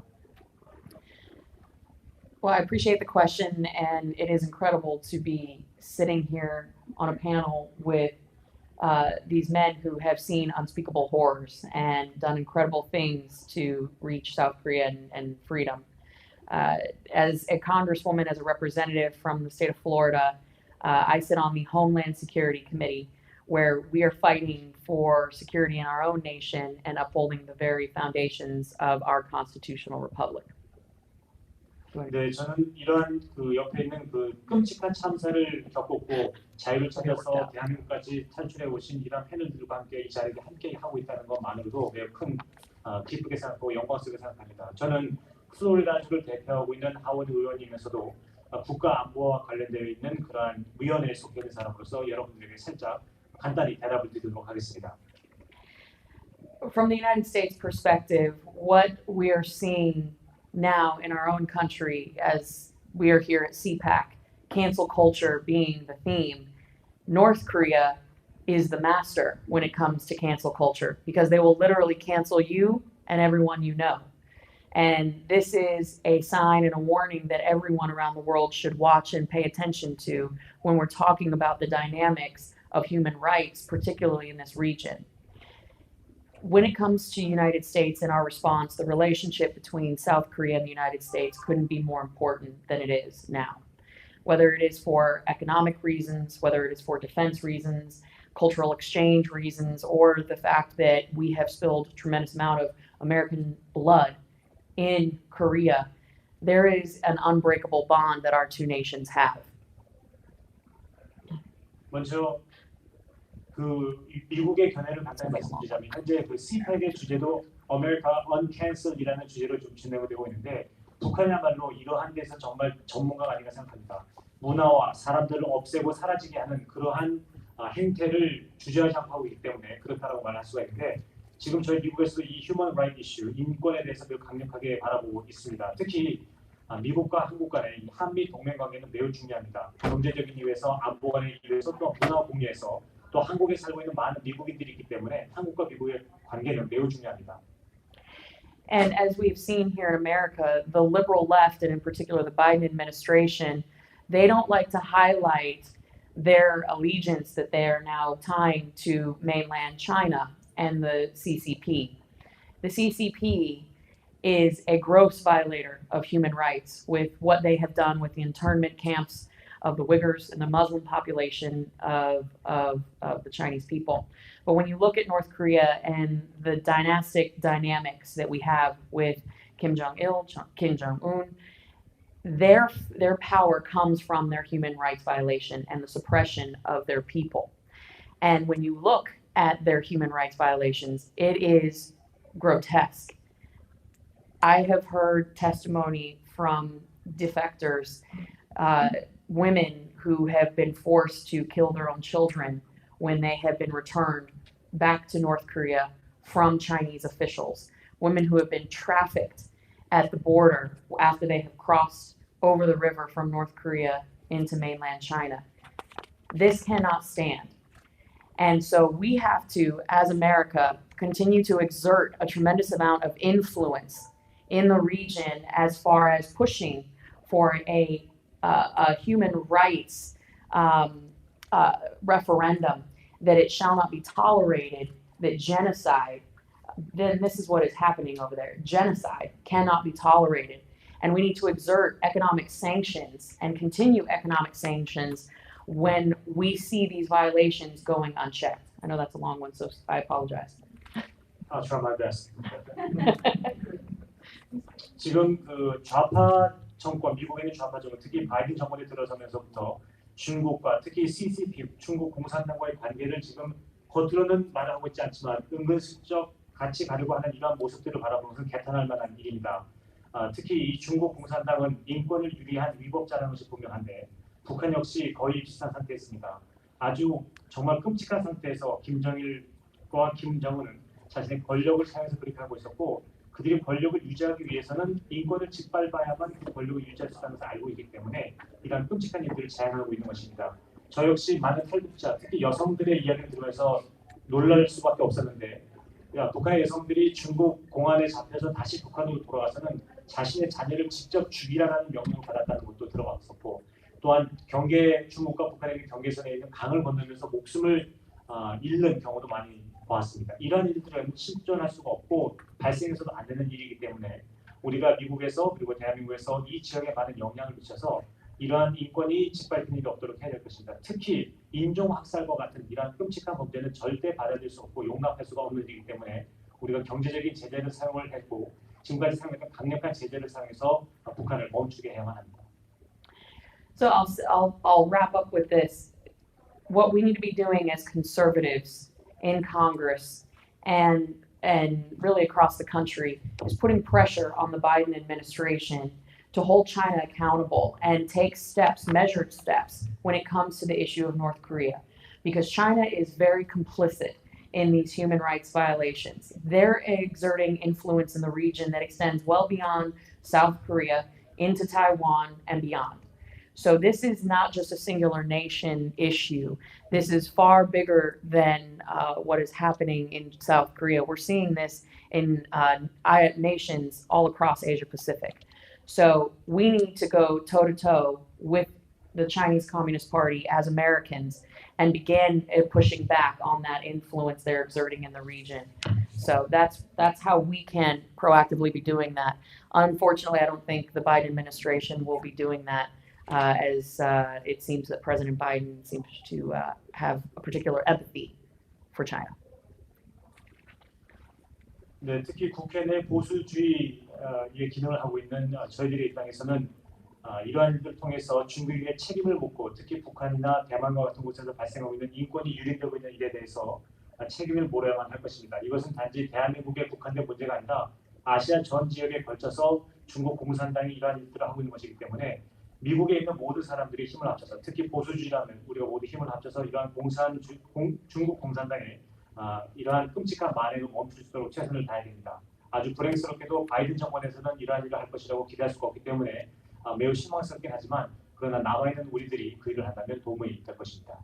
Speaker 2: Well, I appreciate the question, and it is incredible to be sitting here on a panel with these men who have seen unspeakable horrors and done incredible things to reach South Korea and freedom. As a congresswoman, as a representative from the state of Florida, I sit on the Homeland Security Committee, where we are fighting for security in our own nation and upholding the very foundations of our constitutional republic.
Speaker 3: 네, 저는 이러한 그 옆에 있는 그 끔찍한 참사를 겪었고 자유를 찾아서 대한민국까지 탈출해 오신 이러한 패널들과 함께 이 자리에 함께 하고 있다는 것만으로도 매우 큰 기쁘게 생각하고 영광스럽게 생각합니다. 저는 플로리다주를 대표하고 있는 하원 의원이면서도 국가 안보와 관련되어 있는 그러한 위원회에 속해 있는 사람으로서 여러분들에게 살짝 간단히 대답을 드리도록 하겠습니다.
Speaker 2: From the United States perspective, what we are seeing now in our own country, as we are here at Cpac, cancel culture being the theme, North Korea is the master when it comes to cancel culture because they will literally cancel you and everyone you know. And this is a sign and a warning that everyone around the world should watch and pay attention to when we're talking about the dynamics of human rights, particularly in this region. When it comes to the United States and our response, the relationship between South Korea and the United States couldn't be more important than it is now. Whether it is for economic reasons, whether it is for defense reasons, cultural exchange reasons, or the fact that we have spilled a tremendous amount of American blood in Korea, there is an unbreakable bond that our two nations have.
Speaker 3: 먼저 그 미국의 견해를 간단히 말씀드리자면 현재 그 CPAC의 주제도 America Uncanceled이라는 주제로 좀 진행이 되고 있는데 북한이야말로 이러한 데서 정말 전문가가 아닌가 생각합니다. 문화와 사람들을 없애고 사라지게 하는 그러한 행태를 주저하지 않고 하고 있기 때문에 그렇다라고 말할 수가 있는데 지금 저희 미국에서도 이 휴먼 라이트 이슈, 인권에 대해서 매우 강력하게 바라보고 있습니다. 특히 미국과 한국 간의 한미 동맹 관계는 매우 중요합니다. 경제적인 이유에서 안보 간의 이유에서 또 문화 공유에서 또 한국에 살고 있는 많은 미국인들이 있기 때문에 한국과 미국의 관계는 매우 중요합니다.
Speaker 2: And as we've seen here in America, the liberal left, and in particular the Biden administration, they don't like to highlight their allegiance that they are now tying to mainland China and the CCP. The CCP is a gross violator of human rights with what they have done with the internment camps of the Uyghurs and the Muslim population of the Chinese people. But when you look at North Korea and the dynastic dynamics that we have with Kim Jong-il, Kim Jong-un, their power comes from their human rights violation and the suppression of their people. And when you look at their human rights violations. It is grotesque. I have heard testimony from defectors, women who have been forced to kill their own children when they have been returned back to North Korea from Chinese officials, women who have been trafficked at the border after they have crossed over the river from North Korea into mainland China. This cannot stand. And so we have to, as America, continue to exert a tremendous amount of influence in the region as far as pushing for a human rights referendum, that it shall not be tolerated, that genocide, then this is what is happening over there. Genocide cannot be tolerated. And we need to exert economic sanctions and continue economic sanctions when we see these violations going unchecked. I know that's a long one, so I apologize.
Speaker 3: I'll try my best. 지금 그 좌파 정권, 미국에 있는 좌파 정권, 특히 바이든 정권에 들어서면서부터 중국과 특히 CCP, 중국 공산당과의 관계를 지금 겉으로는 말하고 있지 않지만 은근슬쩍 같이 가려고 하는 이러한 모습들을 바라보면서 개탄할 만한 일입니다. 특히 이 중국 공산당은 인권을 유리한 위법자라는 것이 분명한데 북한 역시 거의 비슷한 상태에 있습니다. 아주 정말 끔찍한 상태에서 김정일과 김정은은 자신의 권력을 사용해서 그렇게 하고 있었고 그들이 권력을 유지하기 위해서는 인권을 짓밟아야만 그 권력을 유지할 수 있다는 것을 알고 있기 때문에 이러한 끔찍한 일들을 자행하고 있는 것입니다. 저 역시 많은 탈북자, 특히 여성들의 이야기를 들으면서 놀랄 수밖에 없었는데 북한의 여성들이 중국 공안에 잡혀서 다시 북한으로 돌아가서는 자신의 자녀를 직접 죽이라는 명령을 받았다는 것도 들어봤었고 또한 중국과 북한의 경계선에 있는 강을 건너면서 목숨을 잃는 경우도 많이 보았습니다. 이러한 일들은 실존할 수가 없고 발생해서도 안 되는 일이기 때문에 우리가 미국에서 그리고 대한민국에서 이 지역에 많은 영향을 미쳐서 이러한 인권이 짓밟히는 일이 없도록 해야 될 것입니다. 특히 인종학살과 같은 이러한 끔찍한 범죄는 절대 받아들일 수 없고 용납할 수가 없는 일이기 때문에 우리가 경제적인 제재를 사용을 했고 지금까지 사용했던 강력한 제재를 사용해서 북한을 멈추게 해야만 합니다.
Speaker 2: So I'll wrap up with this. What we need to be doing as conservatives in Congress and really across the country is putting pressure on the Biden administration to hold China accountable and take steps, measured steps, when it comes to the issue of North Korea, because China is very complicit in these human rights violations. They're exerting influence in the region that extends well beyond South Korea into Taiwan and beyond. So this is not just a singular nation issue. This is far bigger than what is happening in South Korea. We're seeing this in nations all across Asia Pacific. So we need to go toe-to-toe with the Chinese Communist Party as Americans and begin pushing back on that influence they're exerting in the region. So that's how we can proactively be doing that. Unfortunately, I don't think the Biden administration will be doing that. As it seems that President Biden seems to have a particular empathy for China.
Speaker 3: 네, 특히 국회 내 보수주의의 기능을 하고 있는 저희들의 입장에서는 이러한 일들을 통해서 중국의 책임을 묻고 특히 북한이나 대만과 같은 곳에서 발생하고 있는 인권이 유린되고 있는 일에 대해서 책임을 물어야만 할 것입니다. 이것은 단지 대한민국에 국한된 문제가 아니라 아시아 전 지역에 걸쳐서 중국 공산당이 이러한 일들을 하고 있는 것이기 때문에 미국에 있는 모든 사람들이 힘을 합쳐서 특히 보수주의라면 우리가 모두 힘을 합쳐서 이러한 중국 공산당의 이러한 끔찍한 만행을 멈출 수 있도록 최선을 다해야 됩니다. 아주 불행스럽게도 바이든 정권에서는 이러한 일을 할 것이라고 기대할 수가 없기 때문에 매우 실망스럽긴 하지만 그러나 남아있는 우리들이 그 일을 한다면 도움이 될 것입니다.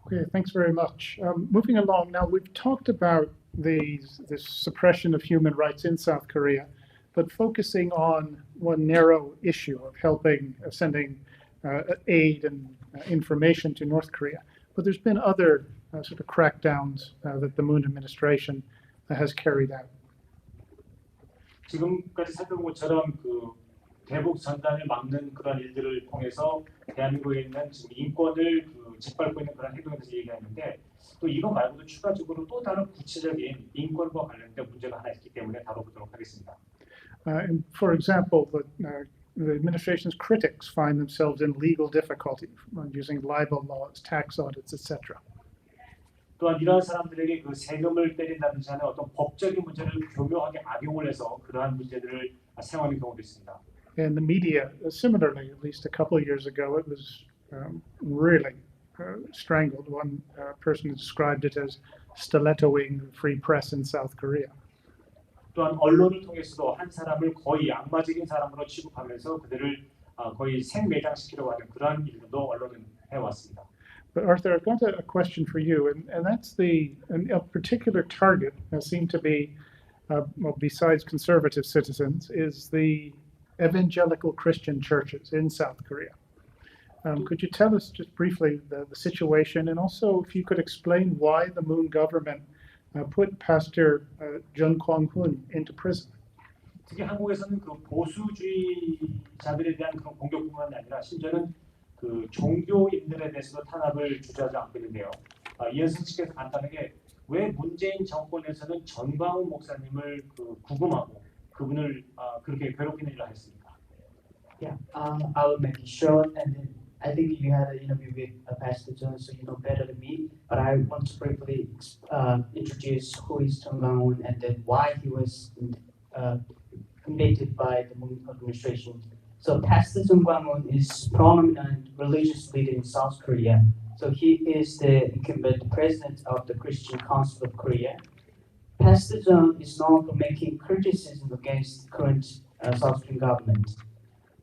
Speaker 4: Okay, thanks very much. Moving along now, we've talked about this suppression of human rights in South Korea, but focusing on one narrow issue of sending aid and information to North Korea. But there's been other sort of crackdowns that the Moon administration has carried out.
Speaker 3: 지금까지 살펴본 것처럼 그 대북 전단을 막는 그런 일들을 통해서 대한민국에 있는 지금 인권을 짓밟고 있는 그런 행동에 대해서 얘기하는데 또 이거 말고도 추가적으로 또 다른 구체적인 인권과 관련된 문제가 하나 있기 때문에 다뤄보도록 하겠습니다.
Speaker 4: And for example, the administration's critics find themselves in legal difficulty using libel laws, tax audits, etc.
Speaker 3: 또한 이러한 사람들에게 그 세금을 때린다든지 하는 어떤 법적인 문제를 교묘하게 악용을 해서 그러한 문제들을 사용하는 경우도 있습니다.
Speaker 4: And the media, similarly, at least a couple of years ago, it was really strangled. One person described it as stilettoing the free press in South Korea.
Speaker 3: 또한 언론을 통해서도 한 사람을 거의 악마적인 사람으로 취급하면서 그들을 거의 생매장시키려고 하는 그러한 일들도 언론은 해왔습니다.
Speaker 4: But Arthur, I've got a question for you, and that's a particular target seemed to be, well, besides conservative citizens, is the Evangelical Christian churches in South Korea. Could you tell us just briefly the situation, and also if you could explain why the Moon government put Pastor Jung Kwang-hoon into prison?
Speaker 3: 특히 한국에서는 그 보수주의자들에 대한 그런 공격뿐만 아니라 심지어는 그 종교인들에 대해서도 탄압을 주저하지 않고 있는데요. 이현승 씨께서 간단하게 왜 문재인 정권에서는 전광훈 목사님을 구금하고 그분을 그렇게 괴롭히는 일을 했습니까?
Speaker 7: Yeah, I will make it short, and then I think you had an interview with Pastor John, so you know better than me. But I want to briefly introduce who is Chung Kwang-hoon and then why he was convicted by the Moon administration. So Pastor Chung Kwang-hoon is prominent religious leader in South Korea. So he is the incumbent president of the Christian Council of Korea. Pastor Chung is known for making criticism against the current South Korean government.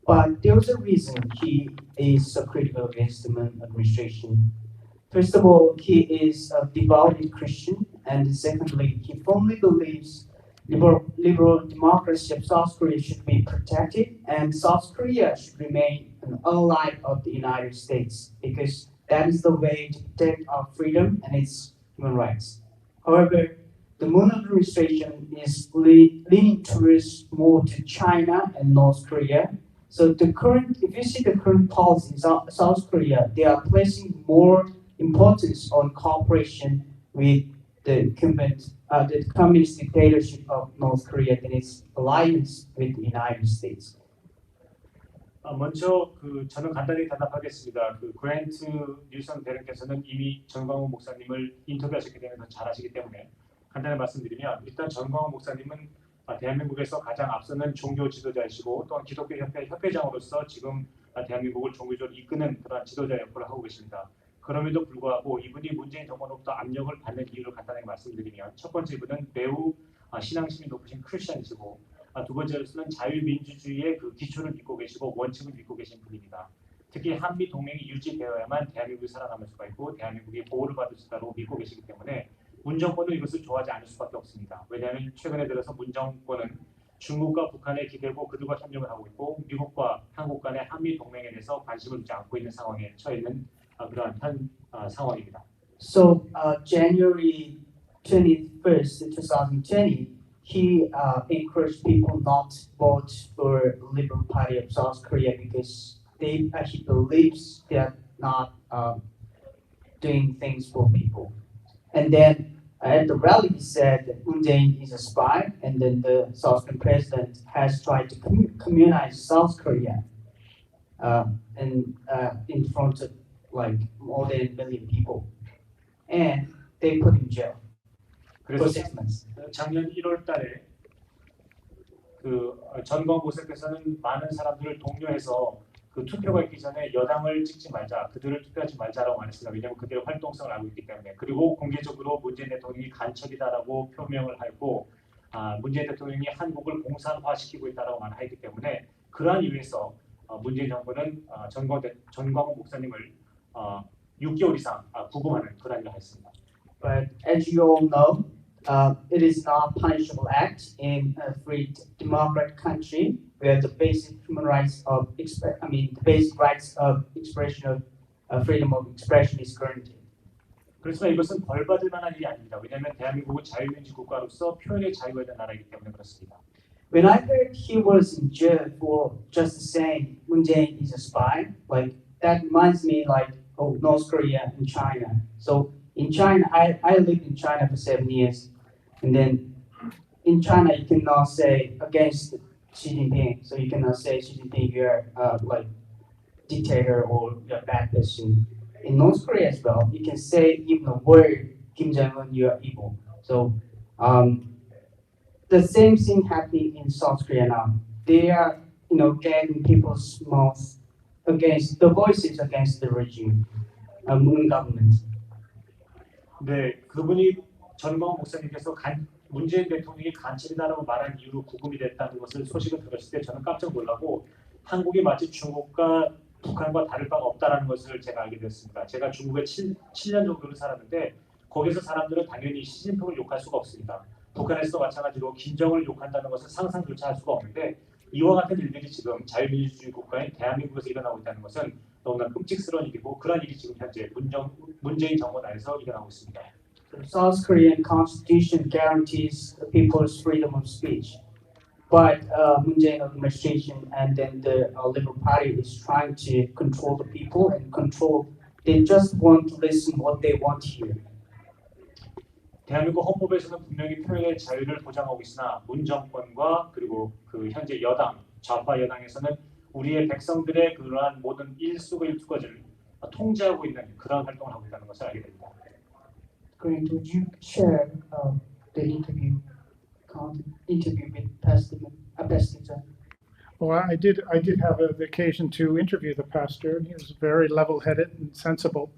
Speaker 7: But there's a reason he is so critical against the Moon administration. First of all, he is a devout Christian, and secondly, he firmly believes liberal democracy of South Korea should be protected, and South Korea should remain an ally of the United States, because that is the way to protect our freedom and its human rights. However, the Moon administration is leaning towards more to China and North Korea. So if you see the current policy in South Korea, they are placing more importance on cooperation with the communist dictatorship of North Korea than its alliance with the United States.
Speaker 3: 먼저 저는 간단히 대답하겠습니다. 그랜트 뉴선 대령께서는 이미 전광훈 목사님을 인터뷰하셨기 때문에 더 잘 아시기 때문에 간단히 말씀드리면 일단 전광훈 목사님은 대한민국에서 가장 앞서는 종교 지도자이시고 또한 기독교 협회 협회장으로서 지금 대한민국을 종교적으로 이끄는 그런 지도자 역할을 하고 계십니다. 그럼에도 불구하고 이분이 문재인 정권으로부터 압력을 받는 이유를 간단하게 말씀드리면 첫 번째 이분은 매우 신앙심이 높으신 크리스천이시고 두 번째로서는 자유민주주의의 그 기초를 믿고 계시고 원칙을 믿고 계신 분입니다. 특히 한미 동맹이 유지되어야만 대한민국이 살아남을 수가 있고 대한민국이 보호를 받을 수 있다고 믿고 계시기 때문에 문 정권은 이것을 좋아하지 않을 수밖에 없습니다. 왜냐하면 최근에 들어서 문 정권은 중국과 북한에 기대고 그들과 협력을 하고 있고 미국과 한국 간의 한미 동맹에 대해서 관심을 두지 않고 있는 상황에 처해 있는 그러한 현 상황입니다.
Speaker 7: So January 21st, 2020, he encouraged people not to vote for the Liberal Party of South Korea because he believes they are not doing things for people. And then at the rally, he said that Moon Jae-in is a spy, and then the South Korean president has tried to communize South Korea in front of like more than 1 million people, and they put him in jail for 6 months.
Speaker 3: 작년 1월달에 전광훈 목사께서는 많은 사람들을 독려해서 투표가 있기 전에 여당을 찍지 말자, 그들을 투표하지 말자라고 말했습니다. 왜냐하면 그들의 활동성을 알고 있기 때문에. 그리고 공개적으로 문재인 대통령이 간첩이다라고 표명을 하고 문재인 대통령이 한국을 공산화시키고 있다라고 말했기 때문에 그러한 이유에서 문재인 정부는 전광훈 목사님을 6개월 이상 구금하는 그런 일을 했습니다.
Speaker 7: But as you all know, it is not a punishable act in a free democratic country where the basic human rights of the basic rights of expression of freedom of expression is guaranteed.
Speaker 3: 그렇지만 이것은 벌받을 만한 일이 아닙니다. 왜냐하면 대한민국은 자유민주 국가로서 표현의 자유가 있는 나라이기 때문에 그렇습니다.
Speaker 7: When I heard he was in jail for just saying Moon Jae-in is a spy, like that reminds me like of North Korea and China. So in China, I lived in China for 7 years, and then in China you cannot say against Xi Jinping. So you cannot say Xi Jinping you're like dictator or you're a bad person. In North Korea as well, you can say even a word Kim Jong-un, you are evil. So the same thing happening in South Korea now. They are, gagging people's mouths against the voices against the regime, Moon government.
Speaker 3: 네, 그분이 전광훈 목사님께서 문재인 대통령이 간첩이다라고 말한 이유로 구금이 됐다는 것을 소식을 들었을 때 저는 깜짝 놀라고 한국이 마치 중국과 북한과 다를 바가 없다라는 것을 제가 알게 됐습니다. 제가 중국에 7년 정도를 살았는데 거기서 사람들은 당연히 시진핑을 욕할 수가 없습니다. 북한에서도 마찬가지로 김정을 욕한다는 것은 상상조차 할 수가 없는데 이와 같은 일들이 지금 자유민주주의 국가인 대한민국에서 일어나고 있다는 것은 너무나 끔찍스러운 일이고 그런 일이 지금 현재 문재인 정권 안에서 일어나고 있습니다.
Speaker 7: South Korean constitution guarantees the people's freedom of speech, but Moon Jae-in administration and then the Liberal Party is trying to control the people and control. They just want to listen what they want to hear.
Speaker 3: 대한민국 헌법에서는 분명히 표현의 자유를 보장하고 있으나 문 정권과 그리고 그 현재 여당 좌파 여당에서는 우리의 백성들의 그러한 모든 일수일투까지를 통제하고 있는 그런 활동을 하고 있다는 것을 알게 됩니다.
Speaker 7: Would you share the interview with Pastor John?
Speaker 4: Well, I did have the occasion to interview the pastor, and he was very level-headed and sensible.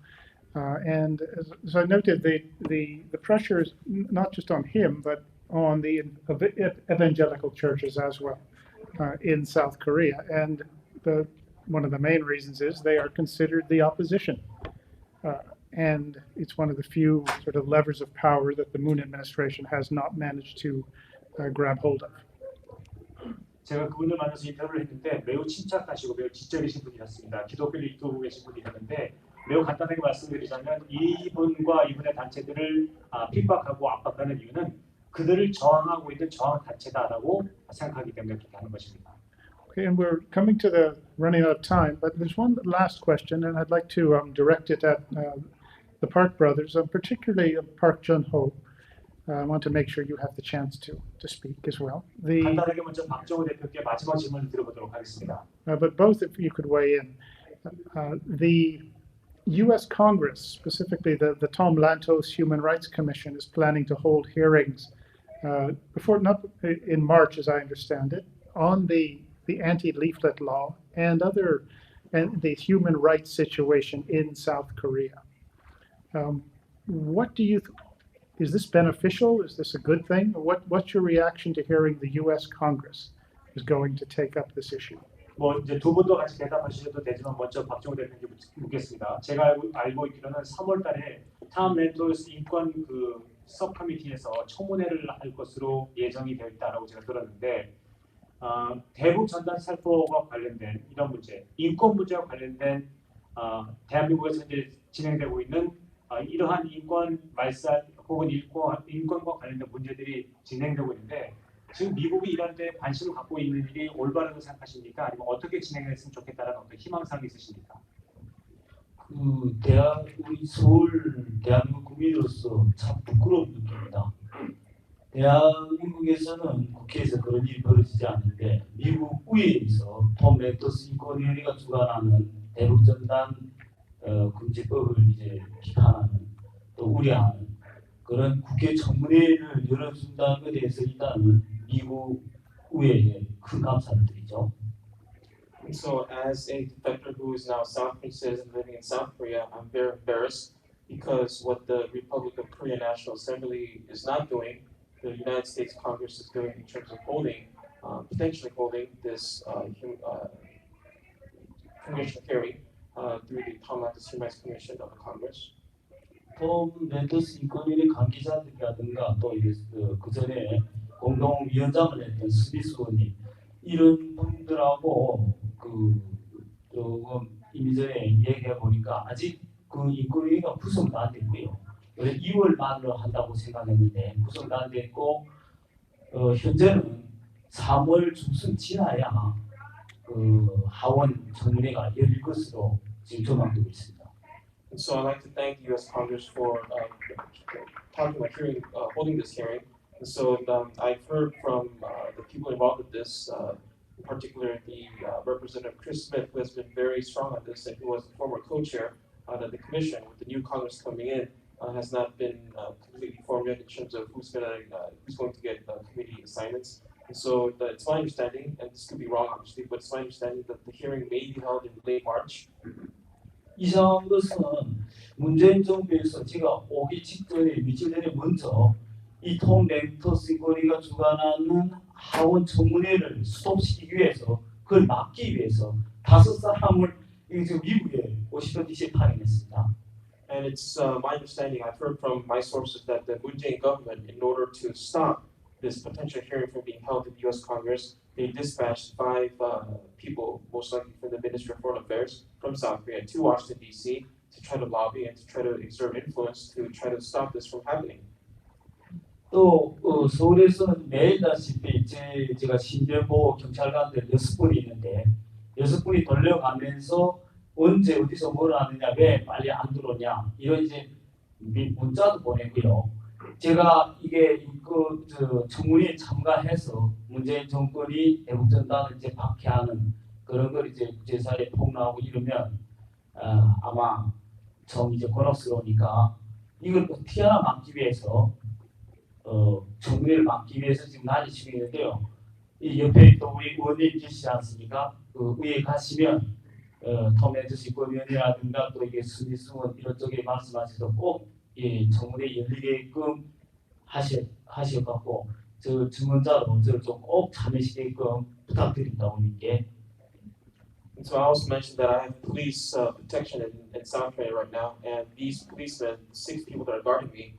Speaker 4: And as I noted, the pressure is not just on him, but on the evangelical churches as well in South Korea. And one of the main reasons is they are considered the opposition. And it's one of the few sort of levers of power that the Moon administration has not managed to grab hold of.
Speaker 3: 제가 그분을 만나서 인터뷰를 했는데 매우 침착하시고 매우 지적이신 분이었습니다. 기독교를 이끌고 계신 분이었는데 매우 간단하게 말씀드리자면 이분과 이분의 단체들을 핍박하고 압박하는 이유는 그들을 저항하고 있는 저항 단체다라고 생각하기 때문에 그렇게 하는 것입니다.
Speaker 4: Okay, and we're coming to running out of time, but there's one last question, and I'd like to direct it at the Park brothers, particularly Park Jun-ho. I want to make sure you have the chance to speak as well.
Speaker 3: 간단하게 먼저 박정우 대표께 마지막 질문을 드려보도록 하겠습니다.
Speaker 4: But both of you could weigh in. The U.S. Congress, specifically the Tom Lantos Human Rights Commission, is planning to hold hearings not in March, as I understand it, on the anti-leaflet law and the human rights situation in South Korea. What do you? Is this beneficial? Is this a good thing? What's your reaction to hearing the U.S. Congress is going to take up this issue?
Speaker 3: 뭐 이제 두 분도 같이 대답하셔도 되지만 먼저 박정우 대표님께 묻겠습니다. 제가 알고 있기로는 3월달에 탐 렌토스 인권 그 서브커미티에서 청문회를 할 것으로 예정이 되어 있다라고 제가 들었는데 대북 전단 살포와 관련된 이런 문제, 인권 문제와 관련된 대한민국에서 현재 진행되고 있는 이러한 인권 말살 혹은 인권과 관련된 문제들이 진행되고 있는데 지금 미국이 이런 데 관심을 갖고 있는 일이 올바르다고 생각하십니까? 아니면 어떻게 진행했으면 좋겠다라는 어떤 희망사항이 있으십니까?
Speaker 5: 우리 서울 대한민국 국민으로서 참 부끄러운 느낌입니다. 대한민국에서는 국회에서 그런 일이 벌어지지 않는데 미국 의회에서 톰 렌토스 인권위원회가 주관하는 대북전단 금지법을 이제 비판하는 또 우려하는 그런 국회 청문회를 열어준다는 것에 대해서 일단은 미국 의회에 큰 감사를 드리죠.
Speaker 6: And so, as a defector who is now a South Korean citizen living in South Korea, I'm very embarrassed because what the Republic of Korea National Assembly is not doing, the United States Congress is doing in terms of potentially holding this congressional hearing through the Tom Lantos Human Rights Commission of the Congress.
Speaker 5: 톰 렌토스 인권위원회 관계자들이라든가 또 그 전에 공동위원장을 했던 스미스 의원님 이런 분들하고 조금 이전에 얘기해 보니까 아직 그 인권위가 구성도 안 됐고요. 원래 2월 말로 한다고 생각했는데 구성도 안 됐고 현재는 3월 중순 지나야 하원 청문회가 열릴 것으로 지금 전망되고 있습니다.
Speaker 6: And so I'd like to thank the U.S. Congress for holding this hearing. And so I've heard from the people involved with this, in particular the Representative Chris Smith, who has been very strong on this and who was the former co-chair of the commission with the new Congress coming in. has not been completely formed yet in terms of who's going to get committee assignments. And so it's my understanding, and this could be wrong obviously, but it's my understanding that the hearing may be held in late March.
Speaker 5: 이상한 것은 문재인 정부에서 제가 오기 직전에 며칠 전에 먼저 이 톰 랭터스 거리가 주관하는 하원 청문회를 스톱시키기 위해서 그걸 막기 위해서 5사람을 지금 미국에 워싱턴 DC에 파견했습니다.
Speaker 6: And it's my understanding, I've heard from my sources that the Moon Jae-in government, in order to stop this potential hearing from being held in the U.S. Congress, they dispatched 5 people, most likely from the Ministry of Foreign Affairs, from South Korea to Washington, D.C. to try to lobby and to try to exert influence to try to stop this from happening.
Speaker 5: 또 서울에서는 매일 다시피 제가 신변보호 경찰관들 6분이 있는데 6분이 돌려가면서 언제 어디서 뭘 하느냐 왜 빨리 안 들어오냐 이런 이제 문자도 보내고요. 제가 이게 청문회에 참가해서 문재인 정권이 대북전단을 이제 박해하는 그런 걸 이제 국제사회에 폭로하고 이러면 아마 좀 이제 곤혹스러우니까 이걸 어떻게 하나 막기 위해서 청문회를 막기 위해서 지금 난리치고 있는데요. 이 옆에 또 우리 의원님 계시지 않습니까? 그 의회 가시면 톰 랭터스 권위원이라든가 또 이게 스미스원 이런 쪽에 말씀하셔서 꼭 이 청문회 열리게끔 하셔갖고 저 증언자로 저를 좀 꼭 참여시키게끔 부탁드립니다, 의원님께.
Speaker 6: And so I also mentioned that I have police protection in South Korea right now, and these policemen, 6 people that are guarding me,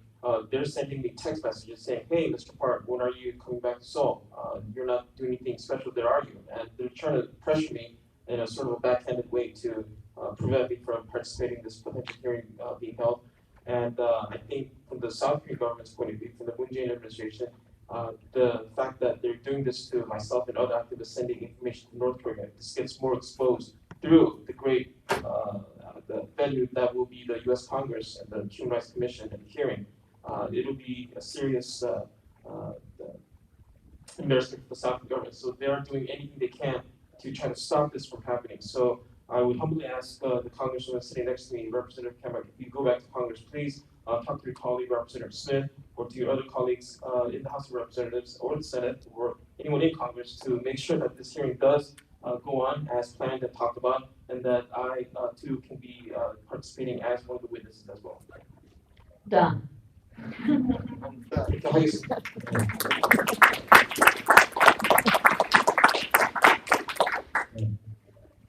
Speaker 6: they're sending me text messages saying, "Hey, Mr. Park, when are you coming back to Seoul? You're not doing anything special there, are you?" And they're trying to pressure me in a sort of a backhanded way to prevent me from participating in this potential hearing being held. And I think from the South Korean government's point of view, from the Moon Jae-in administration, the fact that they're doing this to myself and other activists sending information to North Korea, this gets more exposed through the great the venue that will be the U.S. Congress and the Human Rights Commission and the hearing. It'll be a serious embarrassment for the South Korean government. So they are doing anything they can to try to stop this from happening. So I would humbly ask the congresswoman sitting next to me, Representative Cpac, if you go back to Congress, please talk to your colleague, Representative Smith, or to your other colleagues in the House of Representatives or the Senate, or anyone in Congress to make sure that this hearing does go on as planned and talked about, and that I too can be participating as one of the witnesses as well.
Speaker 2: Done.
Speaker 6: 그렇게 하겠습니다.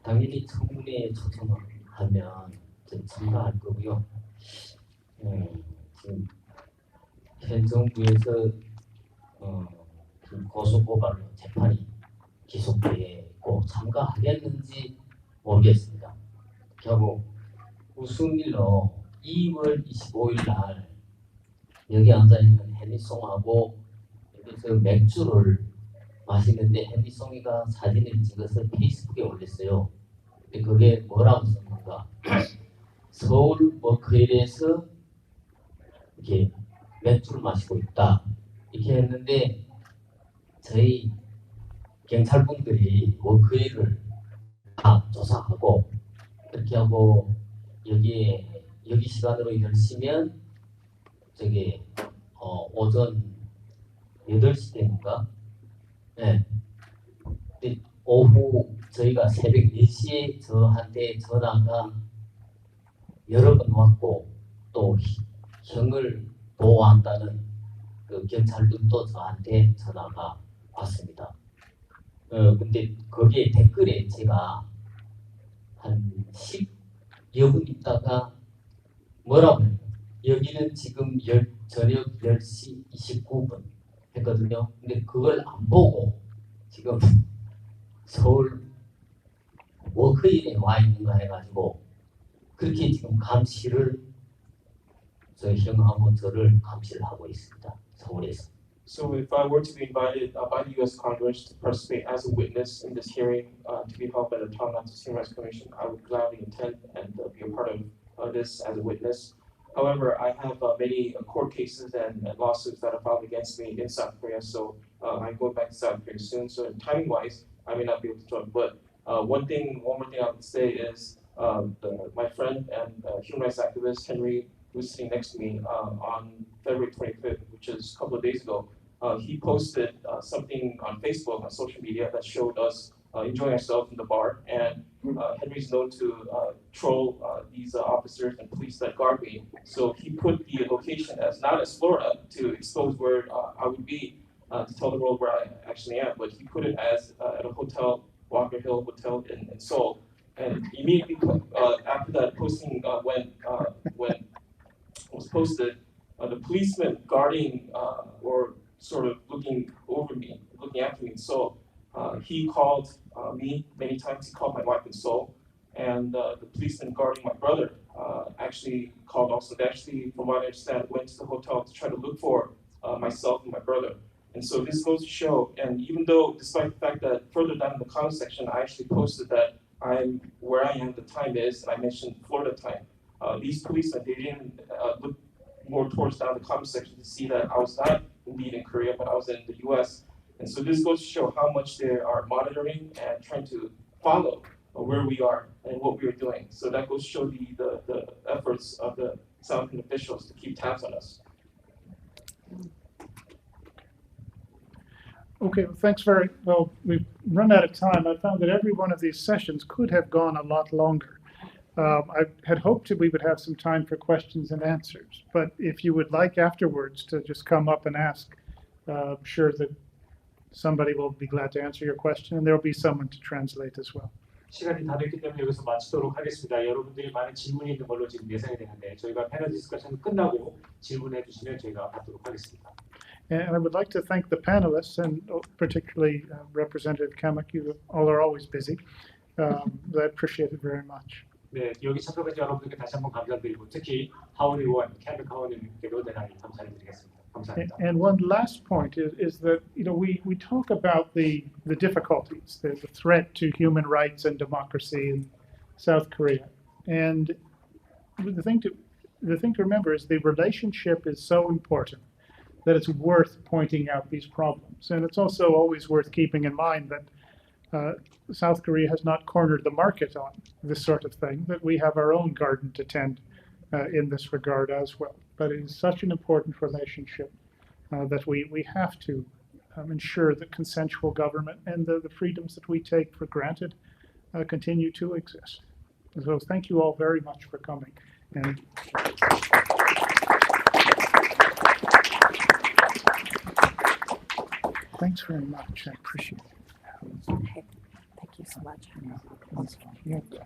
Speaker 8: 당연히 청문회에 초청하면 좀 참가할 거고요. 지금 현 정부에서 고소고발로 재판이 기속되어 있고 참가하겠는지 모르겠습니다. 결국 무슨 일로 2월 25일 날 여기 앉아있는 해니송하고 여기서 맥주를 마시는데 해니송이가 사진을 찍어서 페이스북에 올렸어요. 근데 그게 뭐라고 썼는가? 서울 워크힐에서 이렇게 맥주를 마시고 있다 이렇게 했는데 저희 경찰분들이 워크힐을 다 조사하고 그렇게 하고 여기 시간으로 10시면 저기 오전 8시 때인가? 네. 근데 오후 저희가 새벽 4시에 저한테 전화가 여러 번 왔고 또 형을 보호한다는 그 경찰들도 저한테 전화가 왔습니다. 근데 거기에 댓글에 제가 한 10여 분 있다가 뭐라고 해요? 여기는 지금 저녁 10시 29분 했거든요. 근데 그걸 안 보고 지금 서울 워크힐에 와 있는가 해가지고 그렇게 지금 감시를 저희 형하고 저를 감시를 하고 있습니다. 서울에서.
Speaker 6: So if I were to be invited by the U.S. Congress to participate as a witness in this hearing to be held by the Tom Lantos Human Rights Commission, I would gladly attend and be a part of this as a witness. However, I have many court cases and lawsuits that are filed against me in South Korea, so I'm going back to South Korea soon. So timing-wise, I may not be able to join. But one more thing I would say is my friend and human rights activist Henry who's sitting next to me, on February 25th, which is a couple of days ago, he posted something on Facebook, on social media, that showed us enjoying ourselves in the bar. And Henry's known to troll these officers and police that guard me. So he put the location as not as Florida to expose where I would be, to tell the world where I actually am. But he put it as at a hotel, Walker Hill Hotel in Seoul. And immediately after that posting when it was posted, the policeman guarding or sort of looking after me in Seoul, he called me many times. He called my wife in Seoul, and the policeman guarding my brother actually called also. They actually, from what I understand, went to the hotel to try to look for myself and my brother. And so this goes to show, and even though, despite the fact that further down in the comment section, I actually posted that I'm where I am, the time is, and I mentioned Florida time. These policemen, they didn't look more towards down the comment section to see that I was not indeed in Korea, but I was in the US. And so this goes to show how much they are monitoring and trying to follow where we are and what we are doing. So that goes to show the efforts of the South Korean officials to keep tabs on us.
Speaker 4: Okay, well, thanks very well. We've run out of time. I found that every one of these sessions could have gone a lot longer. I had hoped that we would have some time for questions and answers, but if you would like afterwards to just come up and ask, I'm sure that somebody will be glad to answer your question, and there'll be someone to translate as well.
Speaker 3: 시간이 다 됐기 때문에 여기서 마치도록 하겠습니다. 여러분들이 많은 질문이 있는 걸로 지금 예상이 되는데 저희가 패널 디스커션 끝나고 질문해 주시면 저희가 받도록 하겠습니다.
Speaker 4: And I would like to thank the panelists, and particularly Representative Cpac. You all are always busy. I appreciate it very much.
Speaker 3: 네, 여기 참석하신 여러분들께 다시 한번 감사드리고 특히 하원 의원, 캐릭 하원님께도 대단히 감사를 드리겠습니다. 감사합니다.
Speaker 4: And one last point is that we talk about the difficulties, the threat to human rights and democracy in South Korea, and the thing to remember is the relationship is so important that it's worth pointing out these problems, and it's also always worth keeping in mind that South Korea has not cornered the market on this sort of thing, that we have our own garden to tend in this regard as well. But it is such an important relationship that we have to ensure that consensual government and the freedoms that we take for granted continue to exist. So thank you all very much for coming. And thanks very much. I appreciate it.
Speaker 2: Okay, thank you so much.
Speaker 4: Yeah.